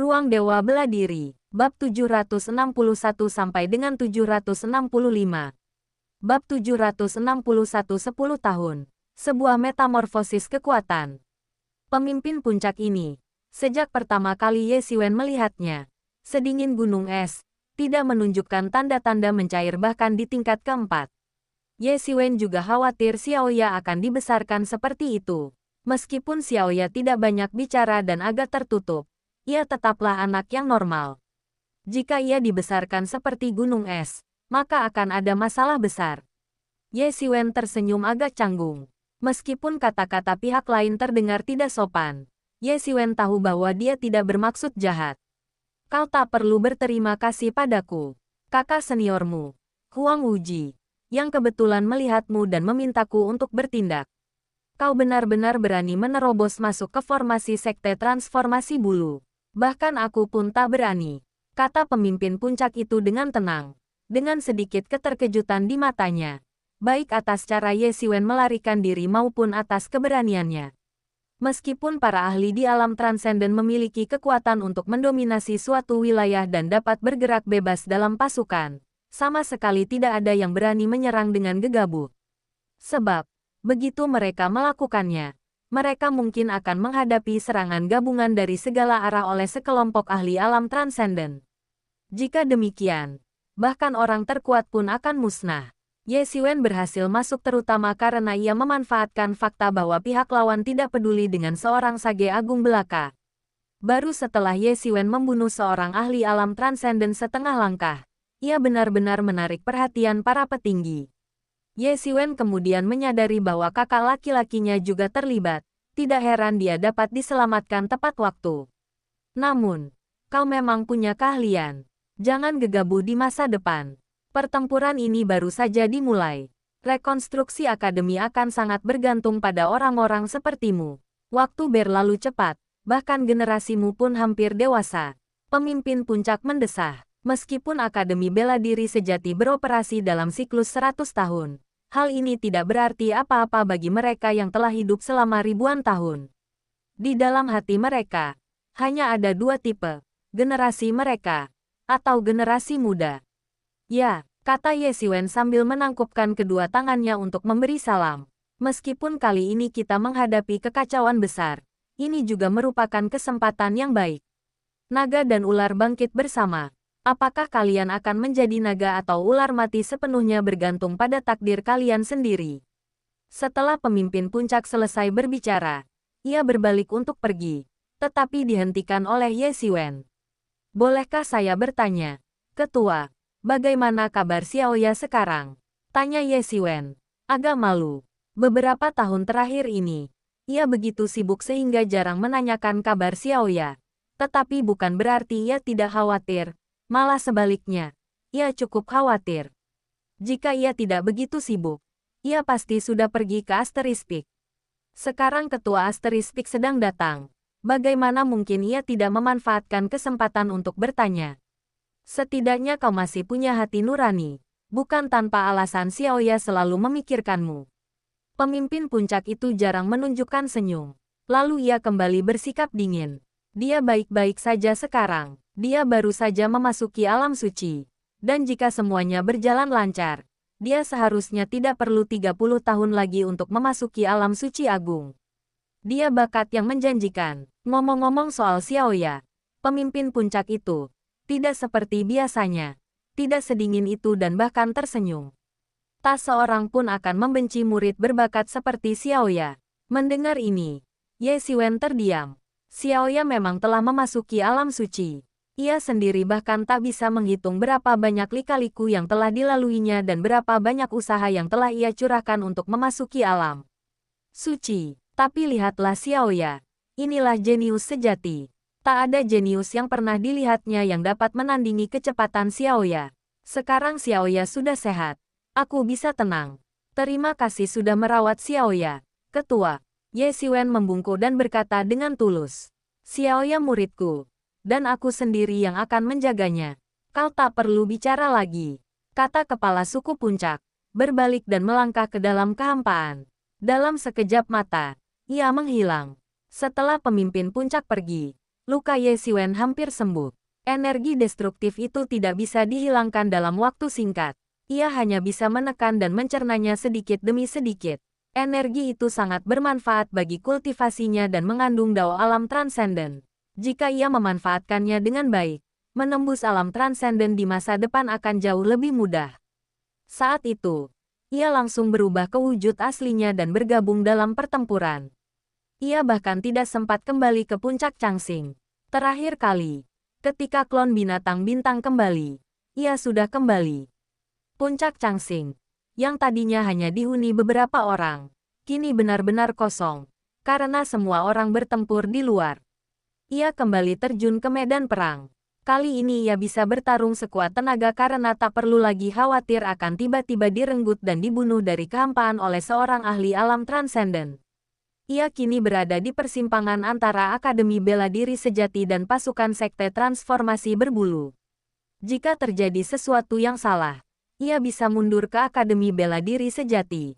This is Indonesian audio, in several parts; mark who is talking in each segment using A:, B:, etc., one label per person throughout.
A: Ruang Dewa Bela Diri, Bab 761 sampai dengan 765. Bab 761 10 tahun. Sebuah metamorfosis kekuatan. Pemimpin puncak ini, sejak pertama kali Ye Xiwen melihatnya, sedingin gunung es, tidak menunjukkan tanda-tanda mencair bahkan di tingkat keempat. Ye Xiwen juga khawatir Xiaoya akan dibesarkan seperti itu. Meskipun Xiaoya tidak banyak bicara dan agak tertutup, ia tetaplah anak yang normal. Jika ia dibesarkan seperti gunung es, maka akan ada masalah besar. Ye Xiwen tersenyum agak canggung. Meskipun kata-kata pihak lain terdengar tidak sopan, Ye Xiwen tahu bahwa dia tidak bermaksud jahat. Kau tak perlu berterima kasih padaku, kakak seniormu, Huang Wuji, yang kebetulan melihatmu dan memintaku untuk bertindak. Kau benar-benar berani menerobos masuk ke formasi sekte transformasi bulu. Bahkan aku pun tak berani, kata pemimpin puncak itu dengan tenang, dengan sedikit keterkejutan di matanya, baik atas cara Ye Xiwen melarikan diri maupun atas keberaniannya. Meskipun para ahli di alam transenden memiliki kekuatan untuk mendominasi suatu wilayah dan dapat bergerak bebas dalam pasukan, sama sekali tidak ada yang berani menyerang dengan gegabah. Sebab, begitu mereka melakukannya, mereka mungkin akan menghadapi serangan gabungan dari segala arah oleh sekelompok ahli alam transenden. Jika demikian, bahkan orang terkuat pun akan musnah. Ye Xiwen berhasil masuk terutama karena ia memanfaatkan fakta bahwa pihak lawan tidak peduli dengan seorang sage agung belaka. Baru setelah Ye Xiwen membunuh seorang ahli alam transenden setengah langkah, ia benar-benar menarik perhatian para petinggi. Ye Xiwen kemudian menyadari bahwa kakak laki-lakinya juga terlibat, tidak heran dia dapat diselamatkan tepat waktu. Namun, kau memang punya keahlian. Jangan gegabah di masa depan. Pertempuran ini baru saja dimulai. Rekonstruksi akademi akan sangat bergantung pada orang-orang sepertimu. Waktu berlalu cepat, bahkan generasimu pun hampir dewasa. Pemimpin puncak mendesah. Meskipun Akademi Bela Diri sejati beroperasi dalam siklus 100 tahun, hal ini tidak berarti apa-apa bagi mereka yang telah hidup selama ribuan tahun. Di dalam hati mereka, hanya ada dua tipe, generasi mereka, atau generasi muda. Ya, kata Ye Xiwen sambil menangkupkan kedua tangannya untuk memberi salam. Meskipun kali ini kita menghadapi kekacauan besar, ini juga merupakan kesempatan yang baik. Naga dan ular bangkit bersama. Apakah kalian akan menjadi naga atau ular mati sepenuhnya bergantung pada takdir kalian sendiri. Setelah pemimpin puncak selesai berbicara, ia berbalik untuk pergi, tetapi dihentikan oleh Ye Xiwen. Bolehkah saya bertanya, Ketua, bagaimana kabar Xiaoya sekarang? Tanya Ye Xiwen, agak malu. Beberapa tahun terakhir ini, ia begitu sibuk sehingga jarang menanyakan kabar Xiaoya. Tetapi bukan berarti ia tidak khawatir. Malah sebaliknya, ia cukup khawatir. Jika ia tidak begitu sibuk, ia pasti sudah pergi ke Asteris Peak. Sekarang ketua Asteris Peak sedang datang. Bagaimana mungkin ia tidak memanfaatkan kesempatan untuk bertanya? Setidaknya kau masih punya hati nurani. Bukan tanpa alasan Xiaoya selalu memikirkanmu. Pemimpin puncak itu jarang menunjukkan senyum. Lalu ia kembali bersikap dingin. Dia baik-baik saja sekarang. Dia baru saja memasuki alam suci. Dan jika semuanya berjalan lancar, dia seharusnya tidak perlu 30 tahun lagi untuk memasuki alam suci agung. Dia bakat yang menjanjikan. Ngomong-ngomong soal Xiaoya, pemimpin puncak itu, tidak seperti biasanya. Tidak sedingin itu dan bahkan tersenyum. Tak seorang pun akan membenci murid berbakat seperti Xiaoya. Mendengar ini, Ye Xiwen terdiam. Xiaoya memang telah memasuki alam suci. Ia sendiri bahkan tak bisa menghitung berapa banyak lika-liku yang telah dilaluinya dan berapa banyak usaha yang telah ia curahkan untuk memasuki alam suci. Tapi lihatlah Xiaoya. Inilah jenius sejati. Tak ada jenius yang pernah dilihatnya yang dapat menandingi kecepatan Xiaoya. Sekarang Xiaoya sudah sehat. Aku bisa tenang. Terima kasih sudah merawat Xiaoya, Ketua. Ye Xiwen membungkuk dan berkata dengan tulus. Xiaoya muridku. Dan aku sendiri yang akan menjaganya. Kau tak perlu bicara lagi, kata kepala suku puncak, berbalik dan melangkah ke dalam kehampaan. Dalam sekejap mata, ia menghilang. Setelah pemimpin puncak pergi, Luka Ye Xiwen hampir sembuh. Energi destruktif itu tidak bisa dihilangkan dalam waktu singkat. Ia hanya bisa menekan dan mencernanya sedikit demi sedikit. Energi itu sangat bermanfaat bagi kultivasinya dan mengandung dao alam transenden. Jika ia memanfaatkannya dengan baik, menembus alam transenden di masa depan akan jauh lebih mudah. Saat itu, ia langsung berubah ke wujud aslinya dan bergabung dalam pertempuran. Ia bahkan tidak sempat kembali ke puncak Changxing. Terakhir kali, ketika klon binatang bintang kembali, ia sudah kembali. Puncak Changxing, yang tadinya hanya dihuni beberapa orang, kini benar-benar kosong, karena semua orang bertempur di luar. Ia kembali terjun ke medan perang. Kali ini ia bisa bertarung sekuat tenaga karena tak perlu lagi khawatir akan tiba-tiba direnggut dan dibunuh dari kehampaan oleh seorang ahli alam transenden. Ia kini berada di persimpangan antara Akademi Bela Diri Sejati dan pasukan Sekte Transformasi Berbulu. Jika terjadi sesuatu yang salah, ia bisa mundur ke Akademi Bela Diri Sejati.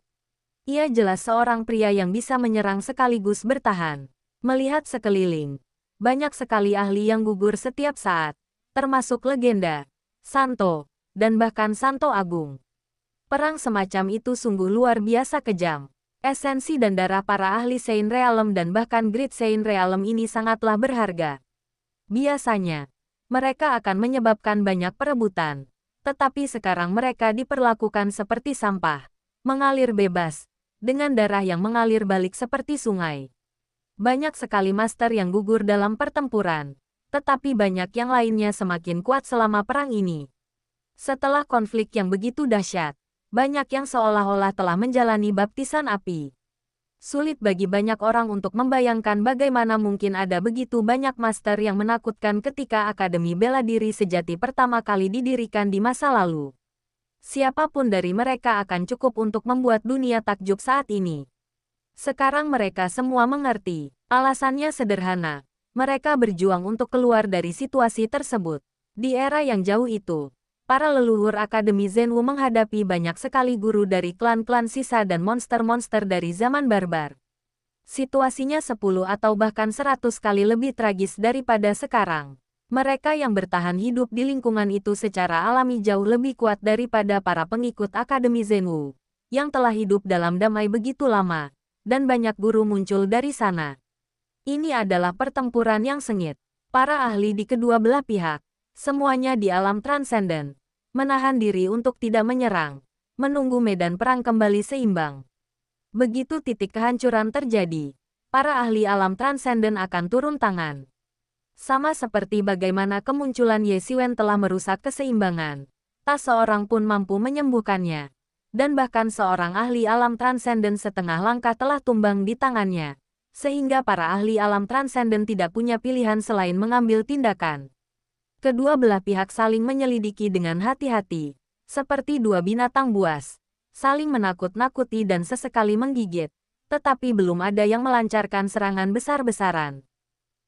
A: Ia jelas seorang pria yang bisa menyerang sekaligus bertahan. Melihat sekeliling, banyak sekali ahli yang gugur setiap saat, termasuk legenda, Santo, dan bahkan Santo Agung. Perang semacam itu sungguh luar biasa kejam. Esensi dan darah para ahli Saint Realm dan bahkan Great Saint Realm ini sangatlah berharga. Biasanya, mereka akan menyebabkan banyak perebutan. Tetapi sekarang mereka diperlakukan seperti sampah, mengalir bebas, dengan darah yang mengalir balik seperti sungai. Banyak sekali master yang gugur dalam pertempuran, tetapi banyak yang lainnya semakin kuat selama perang ini. Setelah konflik yang begitu dahsyat, banyak yang seolah-olah telah menjalani baptisan api. Sulit bagi banyak orang untuk membayangkan bagaimana mungkin ada begitu banyak master yang menakutkan ketika Akademi Bela Diri Sejati pertama kali didirikan di masa lalu. Siapapun dari mereka akan cukup untuk membuat dunia takjub saat ini. Sekarang mereka semua mengerti. Alasannya sederhana. Mereka berjuang untuk keluar dari situasi tersebut. Di era yang jauh itu, para leluhur Akademi Zenwu menghadapi banyak sekali guru dari klan-klan sisa dan monster-monster dari zaman barbar. Situasinya 10 atau bahkan 100 kali lebih tragis daripada sekarang. Mereka yang bertahan hidup di lingkungan itu secara alami jauh lebih kuat daripada para pengikut Akademi Zenwu, yang telah hidup dalam damai begitu lama, dan banyak guru muncul dari sana. Ini adalah pertempuran yang sengit. Para ahli di kedua belah pihak, semuanya di alam transenden, menahan diri untuk tidak menyerang, menunggu medan perang kembali seimbang. Begitu titik kehancuran terjadi, para ahli alam transenden akan turun tangan. Sama seperti bagaimana kemunculan Ye Xiwen telah merusak keseimbangan, tak seorang pun mampu menyembuhkannya. Dan bahkan seorang ahli alam transenden setengah langkah telah tumbang di tangannya, sehingga para ahli alam transenden tidak punya pilihan selain mengambil tindakan. Kedua belah pihak saling menyelidiki dengan hati-hati, seperti dua binatang buas, saling menakut-nakuti dan sesekali menggigit, tetapi belum ada yang melancarkan serangan besar-besaran.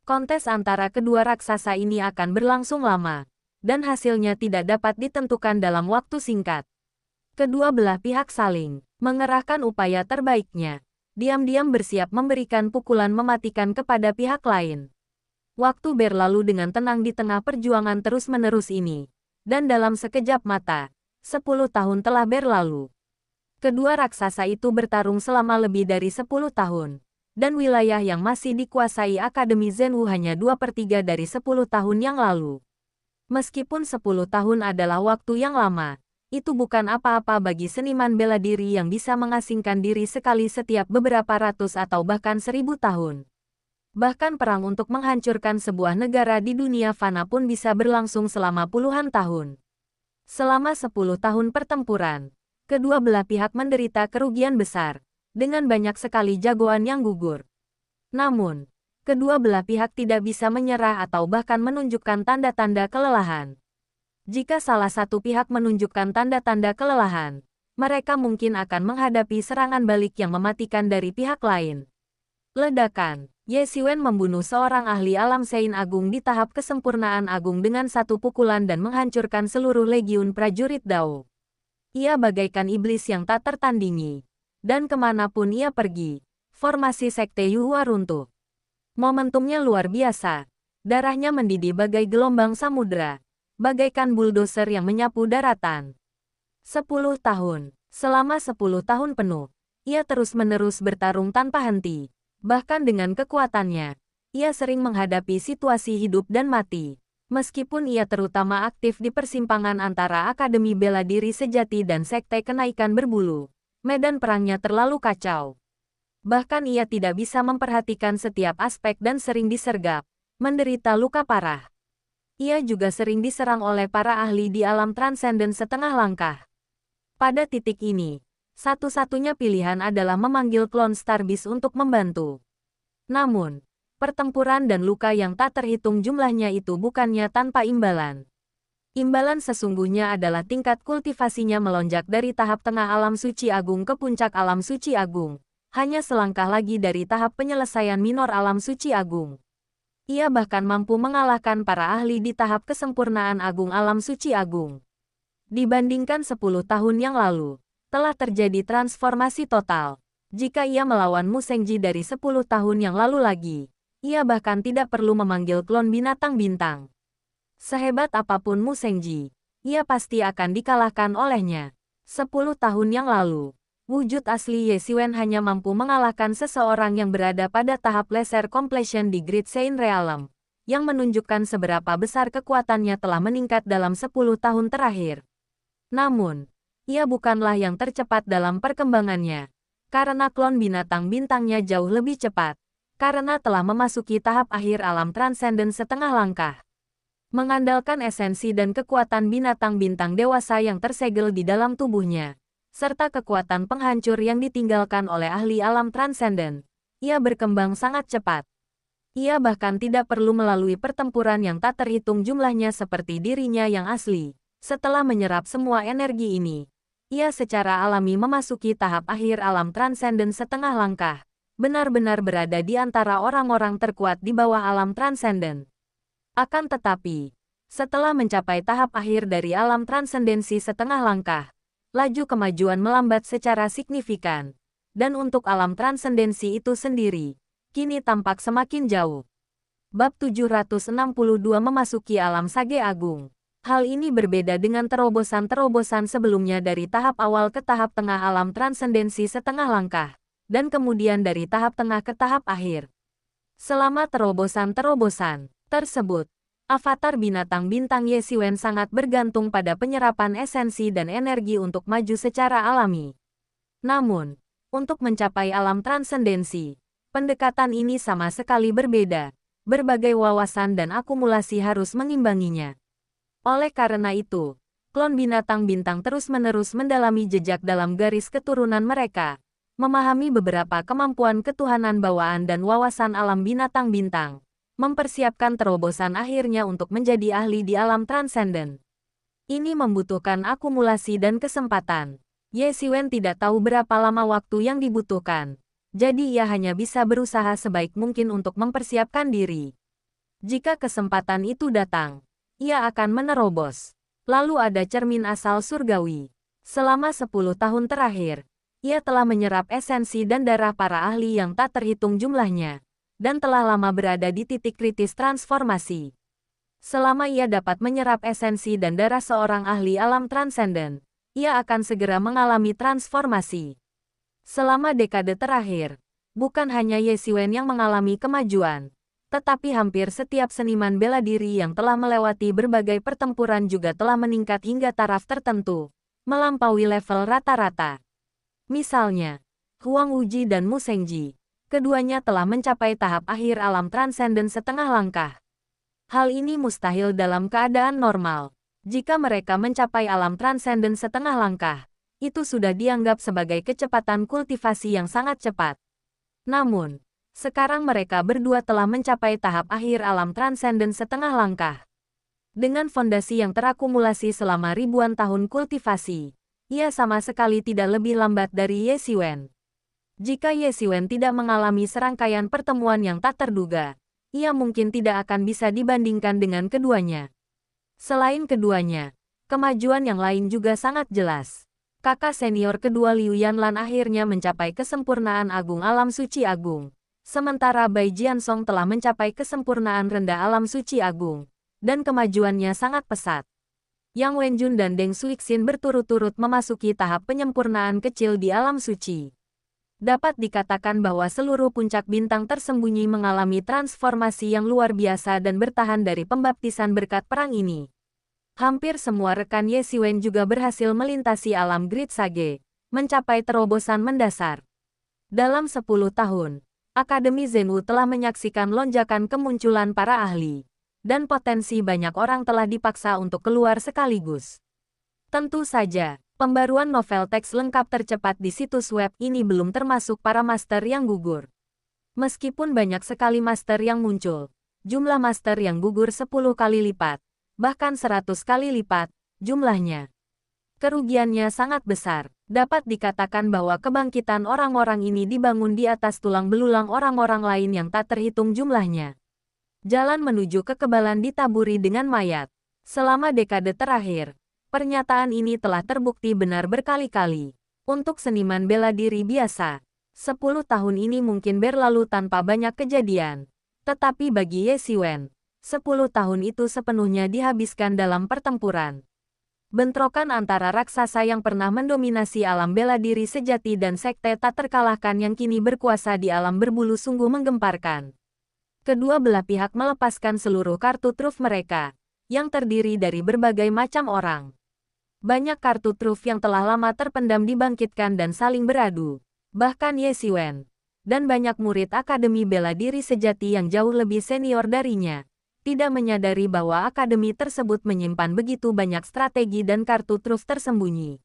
A: Kontes antara kedua raksasa ini akan berlangsung lama, dan hasilnya tidak dapat ditentukan dalam waktu singkat. Kedua belah pihak saling mengerahkan upaya terbaiknya, diam-diam bersiap memberikan pukulan mematikan kepada pihak lain. Waktu berlalu dengan tenang di tengah perjuangan terus-menerus ini. Dan dalam sekejap mata, 10 tahun telah berlalu. Kedua raksasa itu bertarung selama lebih dari 10 tahun. Dan wilayah yang masih dikuasai Akademi Zenwu hanya 2/3 dari 10 tahun yang lalu. Meskipun 10 tahun adalah waktu yang lama, itu bukan apa-apa bagi seniman bela diri yang bisa mengasingkan diri sekali setiap beberapa ratus atau bahkan 1000 tahun. Bahkan perang untuk menghancurkan sebuah negara di dunia fana pun bisa berlangsung selama puluhan tahun. Selama 10 tahun pertempuran, kedua belah pihak menderita kerugian besar, dengan banyak sekali jagoan yang gugur. Namun, kedua belah pihak tidak bisa menyerah atau bahkan menunjukkan tanda-tanda kelelahan. Jika salah satu pihak menunjukkan tanda-tanda kelelahan, mereka mungkin akan menghadapi serangan balik yang mematikan dari pihak lain. Ledakan. Ye Xiwen membunuh seorang ahli alam Saint Agung di tahap kesempurnaan agung dengan satu pukulan dan menghancurkan seluruh legiun prajurit Dao. Ia bagaikan iblis yang tak tertandingi. Dan kemanapun ia pergi, formasi Sekte Yuhua runtuh. Momentumnya luar biasa. Darahnya mendidih bagai gelombang samudera, bagaikan buldoser yang menyapu daratan. 10 tahun. Selama 10 tahun penuh, ia terus-menerus bertarung tanpa henti. Bahkan dengan kekuatannya, ia sering menghadapi situasi hidup dan mati. Meskipun ia terutama aktif di persimpangan antara Akademi Bela Diri Sejati dan Sekte Kenaikan Berbulu, medan perangnya terlalu kacau. Bahkan ia tidak bisa memperhatikan setiap aspek dan sering disergap, menderita luka parah. Ia juga sering diserang oleh para ahli di alam transenden setengah langkah. Pada titik ini, satu-satunya pilihan adalah memanggil klon Starbis untuk membantu. Namun, pertempuran dan luka yang tak terhitung jumlahnya itu bukannya tanpa imbalan. Imbalan sesungguhnya adalah tingkat kultivasinya melonjak dari tahap tengah alam suci agung ke puncak alam suci agung, hanya selangkah lagi dari tahap penyelesaian minor alam suci agung. Ia bahkan mampu mengalahkan para ahli di tahap kesempurnaan agung alam suci agung. Dibandingkan 10 tahun yang lalu, telah terjadi transformasi total. Jika ia melawan Musengji dari 10 tahun yang lalu lagi, ia bahkan tidak perlu memanggil klon binatang bintang. Sehebat apapun Musengji, ia pasti akan dikalahkan olehnya. 10 tahun yang lalu, wujud asli Ye Xiwen hanya mampu mengalahkan seseorang yang berada pada tahap laser completion di Great Sein Realm, yang menunjukkan seberapa besar kekuatannya telah meningkat dalam 10 tahun terakhir. Namun, ia bukanlah yang tercepat dalam perkembangannya, karena klon binatang bintangnya jauh lebih cepat, karena telah memasuki tahap akhir alam transenden setengah langkah. Mengandalkan esensi dan kekuatan binatang bintang dewasa yang tersegel di dalam tubuhnya, serta kekuatan penghancur yang ditinggalkan oleh ahli alam transenden, ia berkembang sangat cepat. Ia bahkan tidak perlu melalui pertempuran yang tak terhitung jumlahnya seperti dirinya yang asli. Setelah menyerap semua energi ini, ia secara alami memasuki tahap akhir alam transenden setengah langkah, benar-benar berada di antara orang-orang terkuat di bawah alam transenden. Akan tetapi, setelah mencapai tahap akhir dari alam transendensi setengah langkah, laju kemajuan melambat secara signifikan, dan untuk alam transendensi itu sendiri, kini tampak semakin jauh. Bab 762 memasuki alam Sage Agung. Hal ini berbeda dengan terobosan-terobosan sebelumnya dari tahap awal ke tahap tengah alam transendensi setengah langkah, dan kemudian dari tahap tengah ke tahap akhir. Selama terobosan-terobosan tersebut, avatar binatang bintang Ye Xiwen sangat bergantung pada penyerapan esensi dan energi untuk maju secara alami. Namun, untuk mencapai alam transendensi, pendekatan ini sama sekali berbeda. Berbagai wawasan dan akumulasi harus mengimbanginya. Oleh karena itu, klon binatang bintang terus-menerus mendalami jejak dalam garis keturunan mereka, memahami beberapa kemampuan ketuhanan bawaan dan wawasan alam binatang bintang, mempersiapkan terobosan akhirnya untuk menjadi ahli di alam transenden. Ini membutuhkan akumulasi dan kesempatan. Ye Xiwen tidak tahu berapa lama waktu yang dibutuhkan, jadi ia hanya bisa berusaha sebaik mungkin untuk mempersiapkan diri. Jika kesempatan itu datang, ia akan menerobos. Lalu ada cermin asal surgawi. Selama 10 tahun terakhir, ia telah menyerap esensi dan darah para ahli yang tak terhitung jumlahnya, dan telah lama berada di titik kritis transformasi. Selama ia dapat menyerap esensi dan darah seorang ahli alam transenden, ia akan segera mengalami transformasi. Selama dekade terakhir, bukan hanya Ye Xiwen yang mengalami kemajuan, tetapi hampir setiap seniman bela diri yang telah melewati berbagai pertempuran juga telah meningkat hingga taraf tertentu, melampaui level rata-rata. Misalnya, Huang Wuji dan Musengji, keduanya telah mencapai tahap akhir alam transenden setengah langkah. Hal ini mustahil dalam keadaan normal. Jika mereka mencapai alam transenden setengah langkah, itu sudah dianggap sebagai kecepatan kultivasi yang sangat cepat. Namun, sekarang mereka berdua telah mencapai tahap akhir alam transenden setengah langkah. Dengan fondasi yang terakumulasi selama ribuan tahun kultivasi, ia sama sekali tidak lebih lambat dari Ye Xiwen. Jika Ye Xiwen tidak mengalami serangkaian pertemuan yang tak terduga, ia mungkin tidak akan bisa dibandingkan dengan keduanya. Selain keduanya, kemajuan yang lain juga sangat jelas. Kakak senior kedua Liu Yanlan akhirnya mencapai kesempurnaan agung alam suci agung. Sementara Bai Jiansong telah mencapai kesempurnaan rendah alam suci agung, dan kemajuannya sangat pesat. Yang Wenjun dan Deng Suixin berturut-turut memasuki tahap penyempurnaan kecil di alam suci. Dapat dikatakan bahwa seluruh puncak bintang tersembunyi mengalami transformasi yang luar biasa dan bertahan dari pembaptisan berkat perang ini. Hampir semua rekan Ye Xiwen juga berhasil melintasi alam Great Sage, mencapai terobosan mendasar. Dalam 10 tahun, Akademi Zhenwu telah menyaksikan lonjakan kemunculan para ahli, dan potensi banyak orang telah dipaksa untuk keluar sekaligus. Tentu saja, pembaruan novel teks lengkap tercepat di situs web ini belum termasuk para master yang gugur. Meskipun banyak sekali master yang muncul, jumlah master yang gugur 10 kali lipat, bahkan 100 kali lipat, jumlahnya. Kerugiannya sangat besar. Dapat dikatakan bahwa kebangkitan orang-orang ini dibangun di atas tulang belulang orang-orang lain yang tak terhitung jumlahnya. Jalan menuju kekebalan ditaburi dengan mayat. Selama dekade terakhir, pernyataan ini telah terbukti benar berkali-kali. Untuk seniman bela diri biasa, 10 tahun ini mungkin berlalu tanpa banyak kejadian. Tetapi bagi Ye Xiwen, 10 tahun itu sepenuhnya dihabiskan dalam pertempuran. Bentrokan antara raksasa yang pernah mendominasi alam bela diri sejati dan sekte tak terkalahkan yang kini berkuasa di alam berbulu sungguh menggemparkan. Kedua belah pihak melepaskan seluruh kartu truf mereka, yang terdiri dari berbagai macam orang. Banyak kartu truf yang telah lama terpendam dibangkitkan dan saling beradu. Bahkan Ye Xiwen, dan banyak murid Akademi Bela Diri Sejati yang jauh lebih senior darinya, tidak menyadari bahwa akademi tersebut menyimpan begitu banyak strategi dan kartu truf tersembunyi.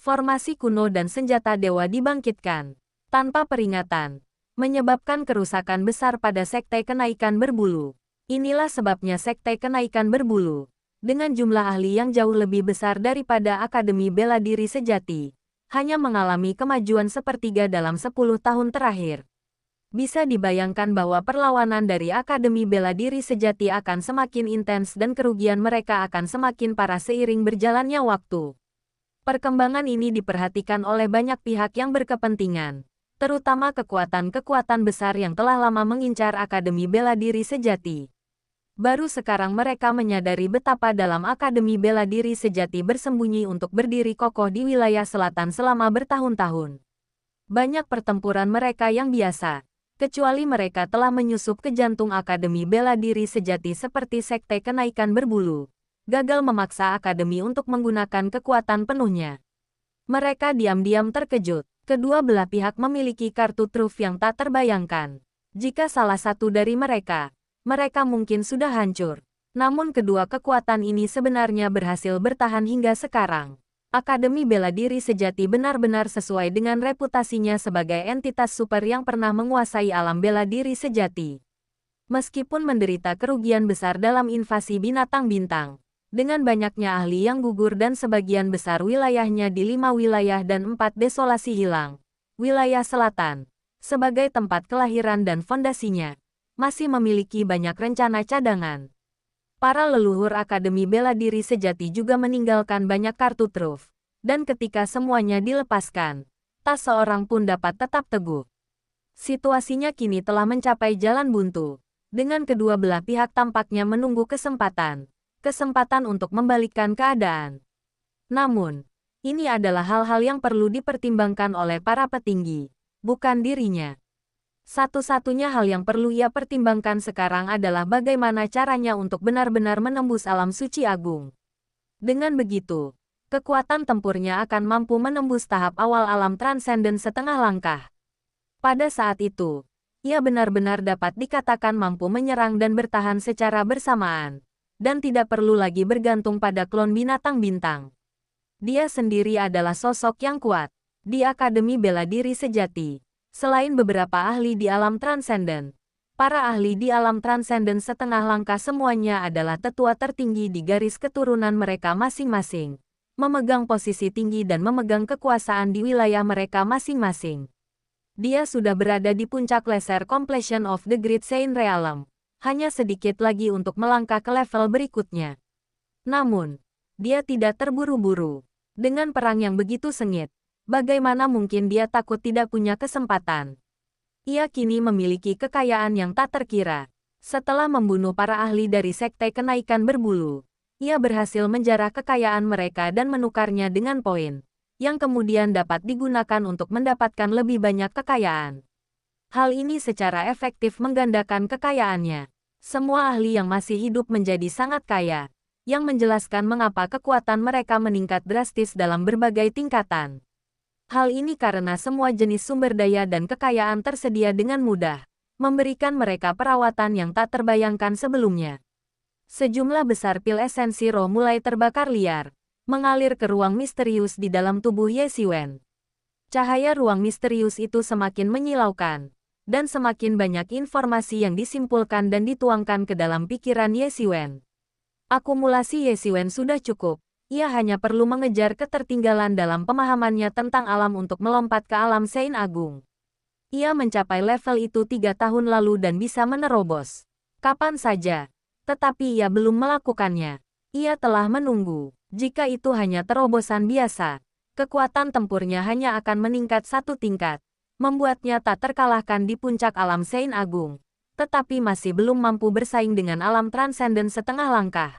A: Formasi kuno dan senjata dewa dibangkitkan tanpa peringatan, menyebabkan kerusakan besar pada sekte kenaikan berbulu. Inilah sebabnya sekte kenaikan berbulu, dengan jumlah ahli yang jauh lebih besar daripada Akademi Bela Diri Sejati, hanya mengalami kemajuan sepertiga dalam 10 tahun terakhir. Bisa dibayangkan bahwa perlawanan dari Akademi Bela Diri Sejati akan semakin intens dan kerugian mereka akan semakin parah seiring berjalannya waktu. Perkembangan ini diperhatikan oleh banyak pihak yang berkepentingan, terutama kekuatan-kekuatan besar yang telah lama mengincar Akademi Bela Diri Sejati. Baru sekarang mereka menyadari betapa dalam Akademi Bela Diri Sejati bersembunyi untuk berdiri kokoh di wilayah selatan selama bertahun-tahun. Banyak pertempuran mereka yang biasa, kecuali mereka telah menyusup ke jantung Akademi Bela Diri Sejati seperti sekte kenaikan berbulu, gagal memaksa akademi untuk menggunakan kekuatan penuhnya. Mereka diam-diam terkejut. Kedua belah pihak memiliki kartu truf yang tak terbayangkan. Jika salah satu dari mereka mungkin sudah hancur. Namun kedua kekuatan ini sebenarnya berhasil bertahan hingga sekarang. Akademi Bela Diri Sejati benar-benar sesuai dengan reputasinya sebagai entitas super yang pernah menguasai alam bela diri sejati. Meskipun menderita kerugian besar dalam invasi binatang bintang, dengan banyaknya ahli yang gugur dan sebagian besar wilayahnya di 5 wilayah dan 4 desolasi hilang, wilayah selatan, sebagai tempat kelahiran dan fondasinya, masih memiliki banyak rencana cadangan. Para leluhur Akademi Bela Diri Sejati juga meninggalkan banyak kartu truf, dan ketika semuanya dilepaskan, tak seorang pun dapat tetap teguh. Situasinya kini telah mencapai jalan buntu, dengan kedua belah pihak tampaknya menunggu kesempatan untuk membalikkan keadaan. Namun, ini adalah hal-hal yang perlu dipertimbangkan oleh para petinggi, bukan dirinya. Satu-satunya hal yang perlu ia pertimbangkan sekarang adalah bagaimana caranya untuk benar-benar menembus alam suci agung. Dengan begitu, kekuatan tempurnya akan mampu menembus tahap awal alam transenden setengah langkah. Pada saat itu, ia benar-benar dapat dikatakan mampu menyerang dan bertahan secara bersamaan, dan tidak perlu lagi bergantung pada klon binatang bintang. Dia sendiri adalah sosok yang kuat di Akademi Bela Diri Sejati. Selain beberapa ahli di alam transenden, para ahli di alam transenden setengah langkah semuanya adalah tetua tertinggi di garis keturunan mereka masing-masing, memegang posisi tinggi dan memegang kekuasaan di wilayah mereka masing-masing. Dia sudah berada di puncak laser completion of the Great Saint Realm, hanya sedikit lagi untuk melangkah ke level berikutnya. Namun, dia tidak terburu-buru. Dengan perang yang begitu sengit, bagaimana mungkin dia takut tidak punya kesempatan? Ia kini memiliki kekayaan yang tak terkira. Setelah membunuh para ahli dari Sekte Kenaikan Berbulu, ia berhasil menjarah kekayaan mereka dan menukarnya dengan poin, yang kemudian dapat digunakan untuk mendapatkan lebih banyak kekayaan. Hal ini secara efektif menggandakan kekayaannya. Semua ahli yang masih hidup menjadi sangat kaya, yang menjelaskan mengapa kekuatan mereka meningkat drastis dalam berbagai tingkatan. Hal ini karena semua jenis sumber daya dan kekayaan tersedia dengan mudah, memberikan mereka perawatan yang tak terbayangkan sebelumnya. Sejumlah besar pil esensi roh mulai terbakar liar, mengalir ke ruang misterius di dalam tubuh Ye Xiwen. Cahaya ruang misterius itu semakin menyilaukan, dan semakin banyak informasi yang disimpulkan dan dituangkan ke dalam pikiran Ye Xiwen. Akumulasi Ye Xiwen sudah cukup. Ia hanya perlu mengejar ketertinggalan dalam pemahamannya tentang alam untuk melompat ke alam Sein Agung. Ia mencapai level itu 3 tahun lalu dan bisa menerobos kapan saja. Tetapi ia belum melakukannya. Ia telah menunggu. Jika itu hanya terobosan biasa, kekuatan tempurnya hanya akan meningkat 1 tingkat, membuatnya tak terkalahkan di puncak alam Sein Agung, tetapi masih belum mampu bersaing dengan alam transenden setengah langkah.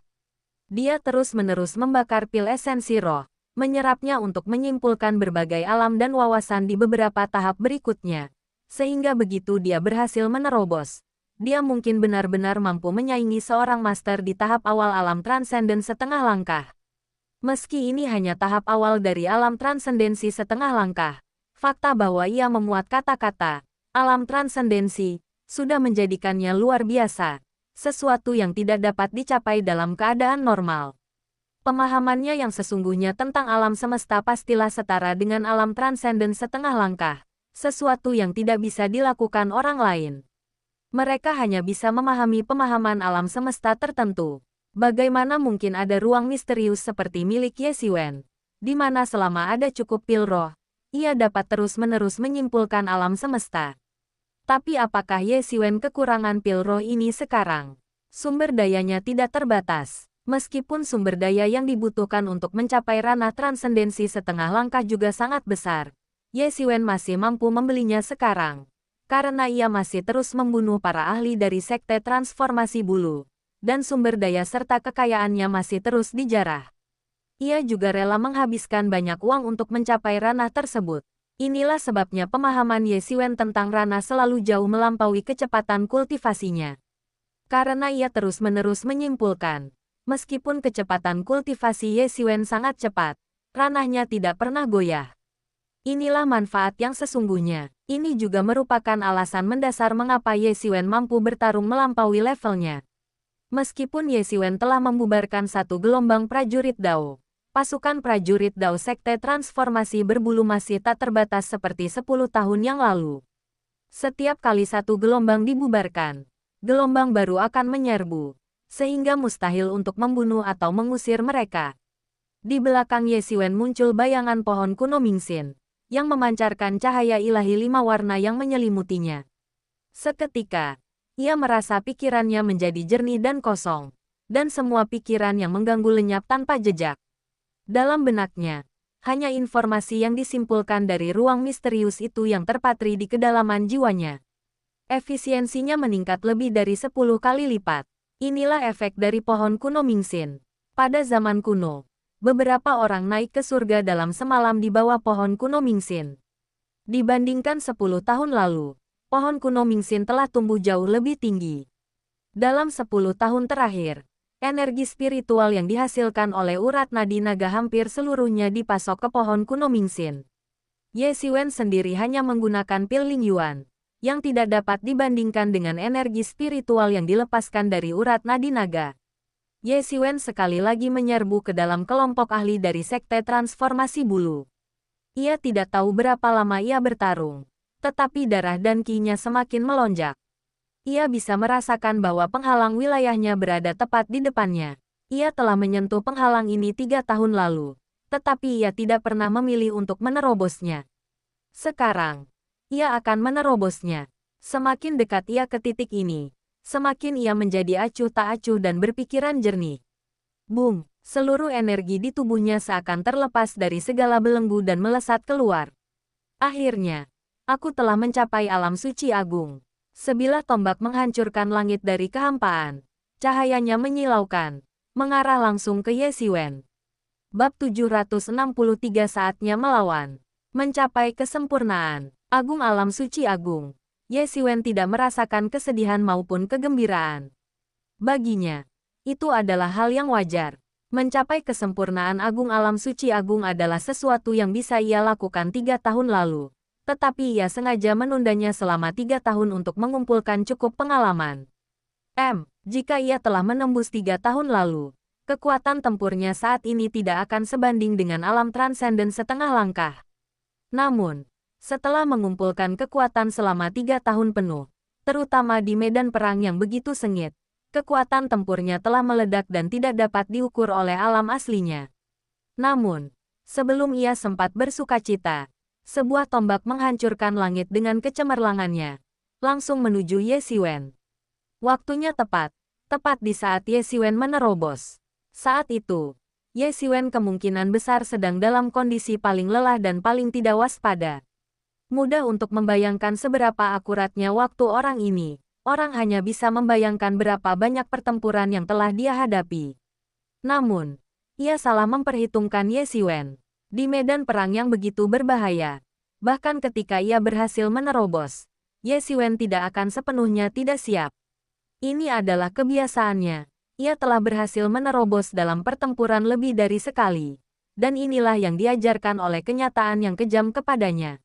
A: Dia terus-menerus membakar pil esensi roh, menyerapnya untuk menyimpulkan berbagai alam dan wawasan di beberapa tahap berikutnya. Sehingga begitu dia berhasil menerobos, dia mungkin benar-benar mampu menyaingi seorang master di tahap awal alam transenden setengah langkah. Meski ini hanya tahap awal dari alam transendensi setengah langkah, fakta bahwa ia memuat kata-kata alam transendensi sudah menjadikannya luar biasa. Sesuatu yang tidak dapat dicapai dalam keadaan normal. Pemahamannya yang sesungguhnya tentang alam semesta pastilah setara dengan alam transenden setengah langkah, sesuatu yang tidak bisa dilakukan orang lain. Mereka hanya bisa memahami pemahaman alam semesta tertentu. Bagaimana mungkin ada ruang misterius seperti milik Ye Xiwen, di mana selama ada cukup pil roh, ia dapat terus-menerus menyimpulkan alam semesta. Tapi apakah Ye Xiwen kekurangan pil roh ini sekarang? Sumber dayanya tidak terbatas. Meskipun sumber daya yang dibutuhkan untuk mencapai ranah transendensi setengah langkah juga sangat besar, Ye Xiwen masih mampu membelinya sekarang. Karena ia masih terus membunuh para ahli dari Sekte Transformasi Bulu, dan sumber daya serta kekayaannya masih terus dijarah. Ia juga rela menghabiskan banyak uang untuk mencapai ranah tersebut. Inilah sebabnya pemahaman Ye Xiwen tentang ranah selalu jauh melampaui kecepatan kultivasinya. Karena ia terus-menerus menyimpulkan, meskipun kecepatan kultivasi Ye Xiwen sangat cepat, ranahnya tidak pernah goyah. Inilah manfaat yang sesungguhnya. Ini juga merupakan alasan mendasar mengapa Ye Xiwen mampu bertarung melampaui levelnya. Meskipun Ye Xiwen telah membubarkan satu gelombang prajurit Dao, pasukan prajurit Dao Sekte Transformasi Berbulu masih tak terbatas seperti 10 tahun yang lalu. Setiap kali satu gelombang dibubarkan, gelombang baru akan menyerbu, sehingga mustahil untuk membunuh atau mengusir mereka. Di belakang Ye Xiwen muncul bayangan pohon kuno Mingxin, yang memancarkan cahaya ilahi 5 warna yang menyelimutinya. Seketika, ia merasa pikirannya menjadi jernih dan kosong, dan semua pikiran yang mengganggu lenyap tanpa jejak. Dalam benaknya, hanya informasi yang disimpulkan dari ruang misterius itu yang terpatri di kedalaman jiwanya. Efisiensinya meningkat lebih dari 10 kali lipat. Inilah efek dari pohon kuno Mingxin. Pada zaman kuno, beberapa orang naik ke surga dalam semalam di bawah pohon kuno Mingxin. Dibandingkan 10 tahun lalu, pohon kuno Mingxin telah tumbuh jauh lebih tinggi. Dalam 10 tahun terakhir, energi spiritual yang dihasilkan oleh urat nadi naga hampir seluruhnya dipasok ke pohon kuno Mingxin. Ye Xiwen sendiri hanya menggunakan pil Ling Yuan, yang tidak dapat dibandingkan dengan energi spiritual yang dilepaskan dari urat nadi naga. Ye Xiwen sekali lagi menyerbu ke dalam kelompok ahli dari Sekte Transformasi Bulu. Ia tidak tahu berapa lama ia bertarung, tetapi darah dan ki-nya semakin melonjak. Ia bisa merasakan bahwa penghalang wilayahnya berada tepat di depannya. Ia telah menyentuh penghalang ini 3 tahun lalu, tetapi ia tidak pernah memilih untuk menerobosnya. Sekarang, ia akan menerobosnya. Semakin dekat ia ke titik ini, semakin ia menjadi acuh tak acuh dan berpikiran jernih. Boom! Seluruh energi di tubuhnya seakan terlepas dari segala belenggu dan melesat keluar. Akhirnya, Aku telah mencapai alam suci agung. Sebilah tombak menghancurkan langit dari kehampaan. Cahayanya menyilaukan, mengarah langsung ke Ye Xiwen. Bab 763 saatnya melawan. Mencapai kesempurnaan. Agung alam suci agung. Ye Xiwen tidak merasakan kesedihan maupun kegembiraan. Baginya, itu adalah hal yang wajar. Mencapai kesempurnaan agung alam suci agung adalah sesuatu yang bisa ia lakukan 3 tahun lalu. Tetapi ia sengaja menundanya selama 3 tahun untuk mengumpulkan cukup pengalaman. Jika ia telah menembus 3 tahun lalu, kekuatan tempurnya saat ini tidak akan sebanding dengan alam transenden setengah langkah. Namun, setelah mengumpulkan kekuatan selama 3 tahun penuh, terutama di medan perang yang begitu sengit, kekuatan tempurnya telah meledak dan tidak dapat diukur oleh alam aslinya. Namun, sebelum ia sempat bersukacita, sebuah tombak menghancurkan langit dengan kecemerlangannya, langsung menuju Ye Xiwen. Waktunya tepat di saat Ye Xiwen menerobos. Saat itu, Ye Xiwen kemungkinan besar sedang dalam kondisi paling lelah dan paling tidak waspada. Mudah untuk membayangkan seberapa akuratnya waktu orang ini. Orang hanya bisa membayangkan berapa banyak pertempuran yang telah dia hadapi. Namun, ia salah memperhitungkan Ye Xiwen. Di medan perang yang begitu berbahaya, bahkan ketika ia berhasil menerobos, Ye Xiwen tidak akan sepenuhnya tidak siap. Ini adalah kebiasaannya. Ia telah berhasil menerobos dalam pertempuran lebih dari sekali. Dan inilah yang diajarkan oleh kenyataan yang kejam kepadanya.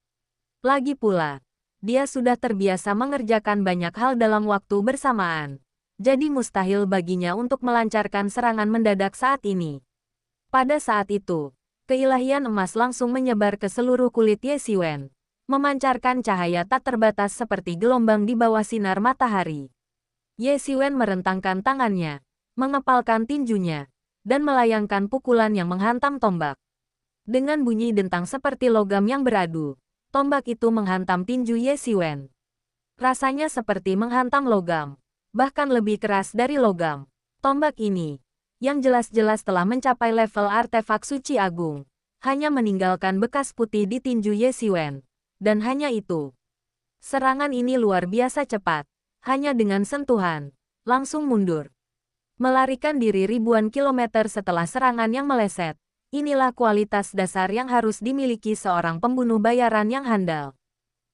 A: Lagi pula, dia sudah terbiasa mengerjakan banyak hal dalam waktu bersamaan. Jadi mustahil baginya untuk melancarkan serangan mendadak saat ini. Pada saat itu, keilahian emas langsung menyebar ke seluruh kulit Ye Xiwen, memancarkan cahaya tak terbatas seperti gelombang di bawah sinar matahari. Ye Xiwen merentangkan tangannya, mengepalkan tinjunya, dan melayangkan pukulan yang menghantam tombak. Dengan bunyi dentang seperti logam yang beradu, tombak itu menghantam tinju Ye Xiwen. Rasanya seperti menghantam logam, bahkan lebih keras dari logam. Tombak ini, yang jelas-jelas telah mencapai level artefak suci agung, hanya meninggalkan bekas putih di tinju Ye Xiwen. Dan hanya itu. Serangan ini luar biasa cepat, hanya dengan sentuhan, langsung mundur. Melarikan diri ribuan kilometer setelah serangan yang meleset. Inilah kualitas dasar yang harus dimiliki seorang pembunuh bayaran yang handal.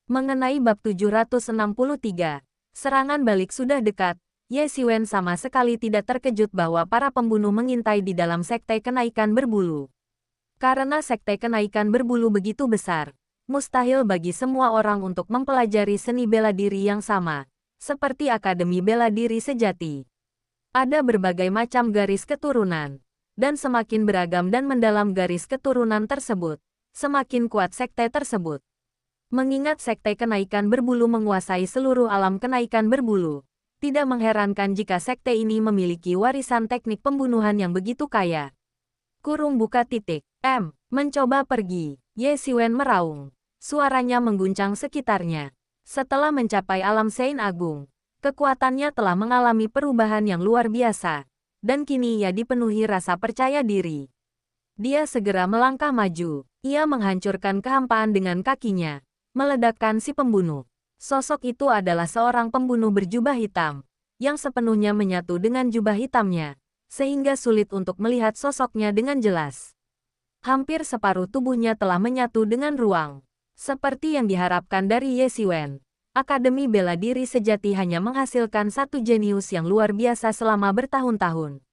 A: Mengenai bab 763, serangan balik sudah dekat. Ye Xiwen sama sekali tidak terkejut bahwa para pembunuh mengintai di dalam sekte kenaikan berbulu. Karena sekte kenaikan berbulu begitu besar, mustahil bagi semua orang untuk mempelajari seni bela diri yang sama, seperti Akademi Bela Diri Sejati. Ada berbagai macam garis keturunan, dan semakin beragam dan mendalam garis keturunan tersebut, semakin kuat sekte tersebut. Mengingat sekte kenaikan berbulu menguasai seluruh alam kenaikan berbulu, tidak mengherankan jika sekte ini memiliki warisan teknik pembunuhan yang begitu kaya. Mencoba pergi, Ye Xiwen meraung. Suaranya mengguncang sekitarnya. Setelah mencapai alam Sein Agung, kekuatannya telah mengalami perubahan yang luar biasa, dan kini ia dipenuhi rasa percaya diri. Dia segera melangkah maju. Ia menghancurkan kehampaan dengan kakinya, meledakkan si pembunuh. Sosok itu adalah seorang pembunuh berjubah hitam, yang sepenuhnya menyatu dengan jubah hitamnya, sehingga sulit untuk melihat sosoknya dengan jelas. Hampir separuh tubuhnya telah menyatu dengan ruang. Seperti yang diharapkan dari Ye Xiwen, Akademi Bela Diri Sejati hanya menghasilkan satu jenius yang luar biasa selama bertahun-tahun.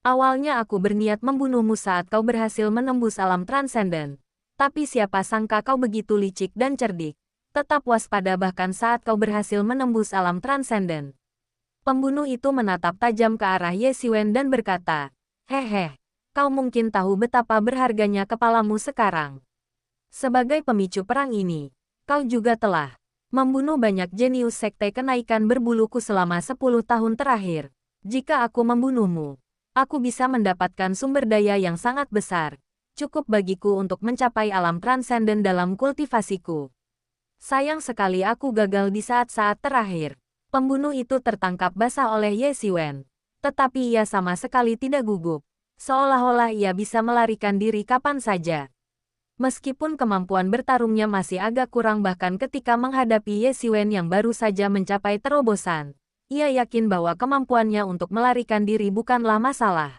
A: Awalnya aku berniat membunuhmu saat kau berhasil menembus alam transenden, tapi siapa sangka kau begitu licik dan cerdik. Tetap waspada bahkan saat kau berhasil menembus alam transenden. Pembunuh itu menatap tajam ke arah Ye Xiwen dan berkata, "Hehe, kau mungkin tahu betapa berharganya kepalamu sekarang. Sebagai pemicu perang ini, kau juga telah membunuh banyak jenius sekte kenaikan berbuluku selama 10 tahun terakhir. Jika aku membunuhmu, aku bisa mendapatkan sumber daya yang sangat besar, cukup bagiku untuk mencapai alam transenden dalam kultivasiku. Sayang sekali aku gagal di saat-saat terakhir." Pembunuh itu tertangkap basah oleh Ye Xiwen, tetapi ia sama sekali tidak gugup, seolah-olah ia bisa melarikan diri kapan saja. Meskipun kemampuan bertarungnya masih agak kurang bahkan ketika menghadapi Ye Xiwen yang baru saja mencapai terobosan, ia yakin bahwa kemampuannya untuk melarikan diri bukanlah masalah.